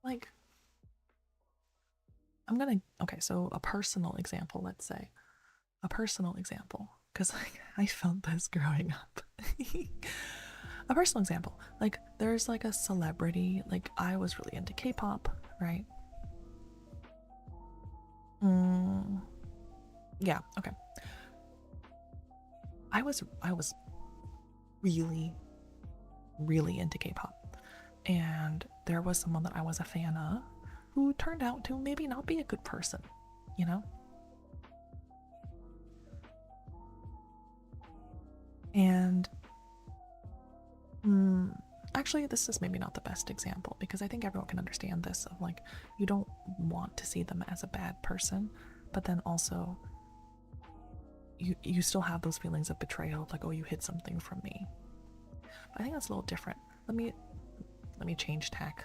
Like, okay, so a personal example, let's say. A personal example, because like, I felt this growing up. A personal example, like there's like a celebrity, like I was really into K-pop, right? Yeah, okay. I was really into K-pop, and there was someone that I was a fan of who turned out to maybe not be a good person, you know? And actually, this is maybe not the best example, because I think everyone can understand this, of like, you don't want to see them as a bad person, but then also you still have those feelings of betrayal, like, oh, you hid something from me. But I think that's a little different. Let me change tack.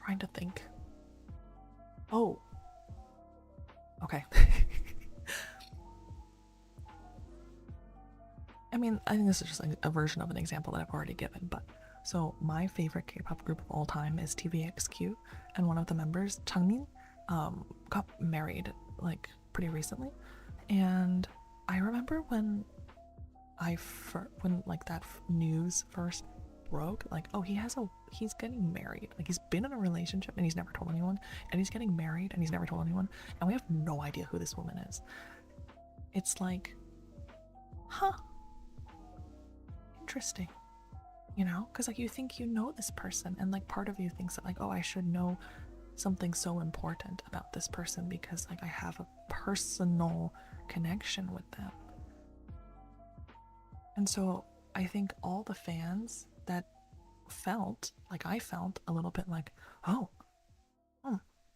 Trying to think. Oh. Okay. I mean, I think this is just like a version of an example that I've already given, but so my favorite K-pop group of all time is TVXQ, and one of the members, Changmin, got married like pretty recently. And I remember when like that news first broke, like, oh, he's getting married, like he's been in a relationship and he's never told anyone, and he's getting married and he's never told anyone, and we have no idea who this woman is. It's like, huh, interesting, you know, because like you think you know this person, and like part of you thinks that like, oh, I should know something so important about this person because like I have a personal connection with them. And so I think all the fans that felt like I felt a little bit like, oh,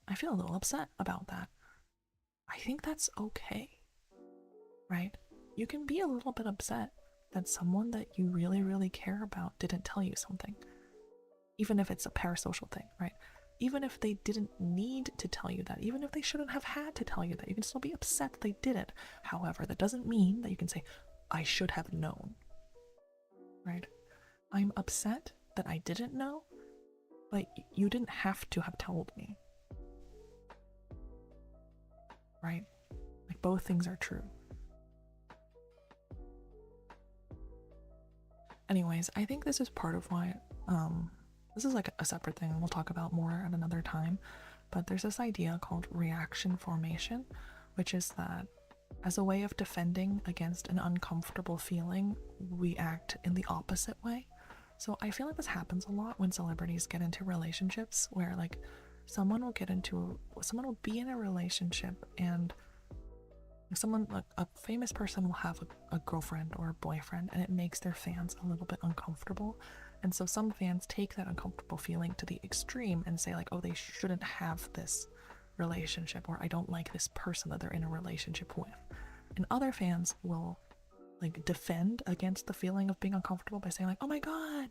I feel a little upset about that, I think that's okay, right? You can be a little bit upset that someone that you really, really care about didn't tell you something, even if it's a parasocial thing, right? Even if they didn't need to tell you that, even if they shouldn't have had to tell you that, you can still be upset that they didn't. However, that doesn't mean that you can say, I should have known, right? I'm upset that I didn't know, but you didn't have to have told me, right? Like both things are true. Anyways, I think this is part of why, this is like a separate thing we'll talk about more at another time, but there's this idea called reaction formation, which is that as a way of defending against an uncomfortable feeling, we act in the opposite way. So I feel like this happens a lot when celebrities get into relationships, where like someone will be in a relationship, and someone, like a famous person, will have a girlfriend or a boyfriend, and it makes their fans a little bit uncomfortable. And so some fans take that uncomfortable feeling to the extreme and say like, oh, they shouldn't have this relationship, or I don't like this person that they're in a relationship with. And other fans will like defend against the feeling of being uncomfortable by saying like, oh my god,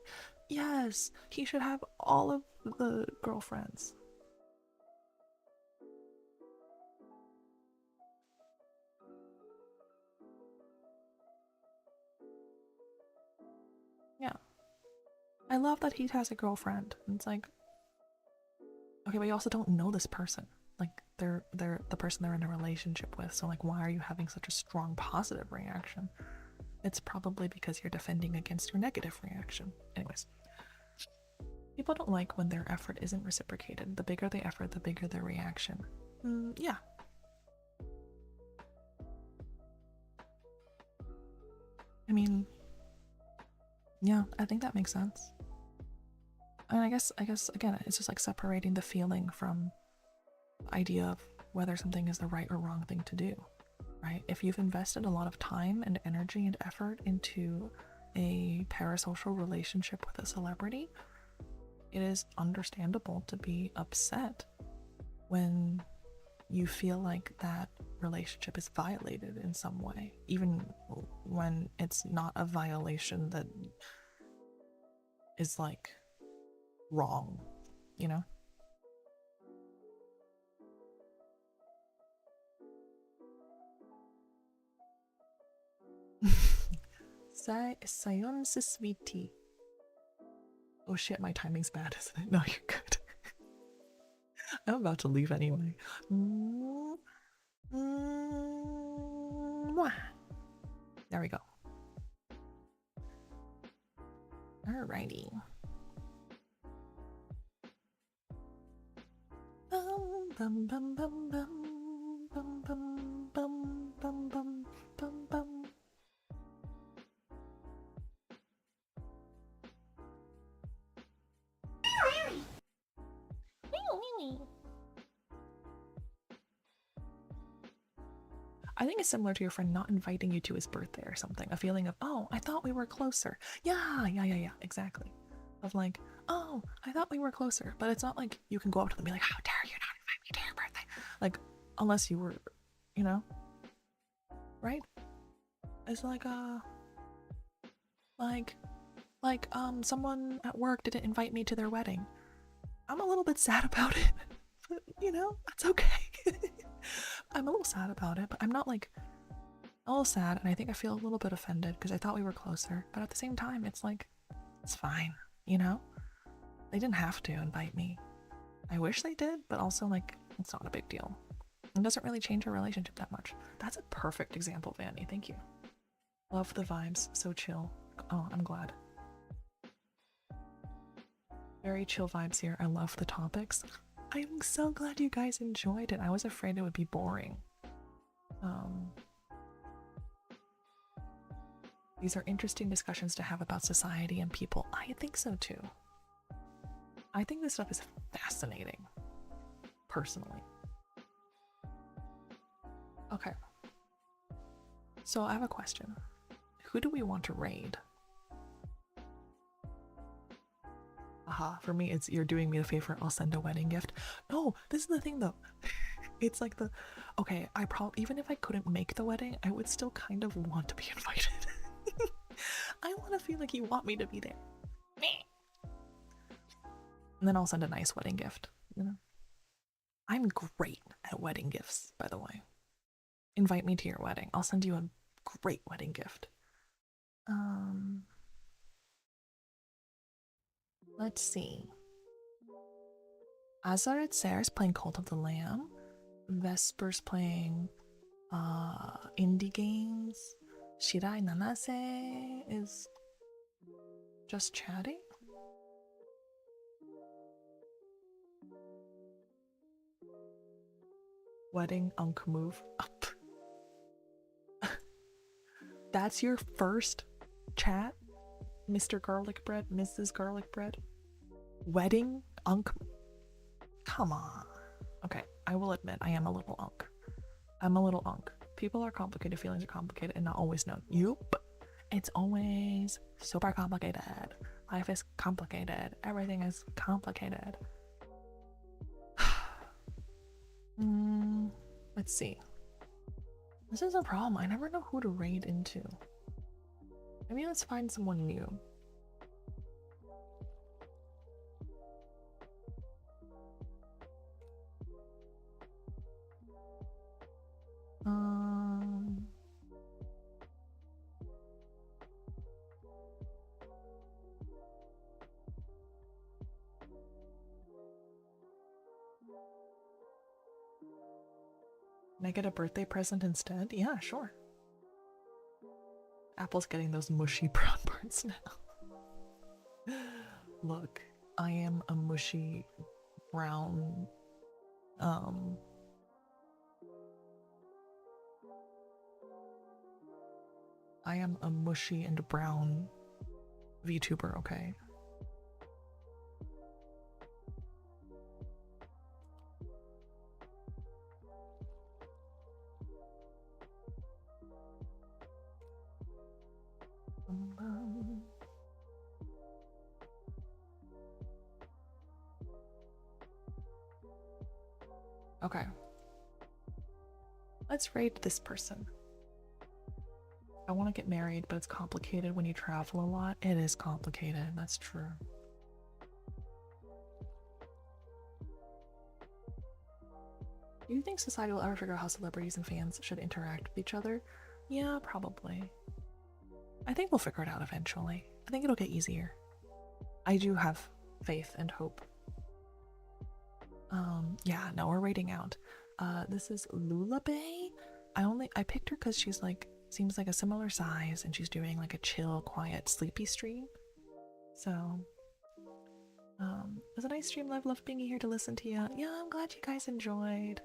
yes, he should have all of the girlfriends. Yeah, I love that he has a girlfriend. And it's like, okay, but you also don't know this person. Like they're the person they're in a relationship with, so like why are you having such a strong positive reaction? It's probably because you're defending against your negative reaction. Anyways, people don't like when their effort isn't reciprocated. The bigger the effort, the bigger the reaction. Yeah. I mean, yeah, I think that makes sense. And I guess again, it's just like separating the feeling from the idea of whether something is the right or wrong thing to do, right? If you've invested a lot of time and energy and effort into a parasocial relationship with a celebrity, it is understandable to be upset when you feel like that relationship is violated in some way, even when it's not a violation that is like wrong, you know? Sayonani sweetie. Oh shit, my timing's bad, isn't it? No, you're good. I'm about to leave anyway. There we go. Alrighty. Bum bum bum bum bum bum bum bum bum bum bum. I think it's similar to your friend not inviting you to his birthday or something. A feeling of, oh, I thought we were closer. Yeah, exactly. Of like, oh, I thought we were closer. But it's not like you can go up to them and be like, how dare you not invite me to your birthday? Like, unless you were, you know, right? It's like, someone at work didn't invite me to their wedding. I'm a little bit sad about it, but you know, that's okay. I'm a little sad about it, but I'm not like a little sad, and I think I feel a little bit offended because I thought we were closer, but at the same time, it's like, it's fine, you know? They didn't have to invite me. I wish they did, but also, like, it's not a big deal. It doesn't really change our relationship that much. That's a perfect example, Vanny. Thank you. Love the vibes. So chill. Oh, I'm glad. Very chill vibes here. I love the topics. I'm so glad you guys enjoyed it. I was afraid it would be boring. These are interesting discussions to have about society and people. I think so too. I think this stuff is fascinating, personally. Okay. So I have a question. Who do we want to raid? Aha, for me it's you're doing me a favor, I'll send a wedding gift. No, this is the thing though. It's like the, okay, I probably, even if I couldn't make the wedding, I would still kind of want to be invited. I want to feel like you want me to be there. And then I'll send a nice wedding gift, you know? I'm great at wedding gifts, by the way. Invite me to your wedding. I'll send you a great wedding gift. Let's see. AssetShop's playing Cult of the Lamb. Vesper's playing indie games. Shirai Nanase is just chatting. Wedding Unk move up. That's your first chat, Mr. Garlic Bread, Mrs. Garlic Bread. Wedding Unk. Come on. Okay, I will admit I am a little unk. I'm a little unk. People are complicated, feelings are complicated, and not always known. Yup. It's always super complicated. Life is complicated. Everything is complicated. Let's see. This is a problem. I never know who to raid into. Maybe let's find someone new. Can I get a birthday present instead? Yeah, sure. Apple's getting those mushy brown parts now. Look, I am a mushy brown I am a mushy and brown VTuber, okay? Okay. Let's raid this person. I want to get married, but it's complicated when you travel a lot. It is complicated, that's true. Do you think society will ever figure out how celebrities and fans should interact with each other? Yeah, probably. I think we'll figure it out eventually. I think it'll get easier. I do have faith and hope. Yeah, no, we're raiding out. This is Lullabay. I picked her because she's like, seems like a similar size and she's doing like a chill, quiet, sleepy stream. So It was a nice stream, Lev. Love being here to listen to you. Yeah, I'm glad you guys enjoyed.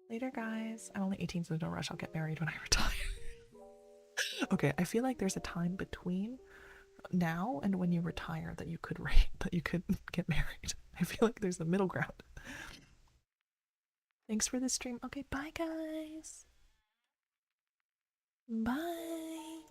Later, guys. I'm only 18, so no rush. I'll get married when I retire. Okay, I feel like there's a time between now and when you retire that you could get married. I feel like there's a middle ground. Thanks for the stream. Okay, bye guys. Bye.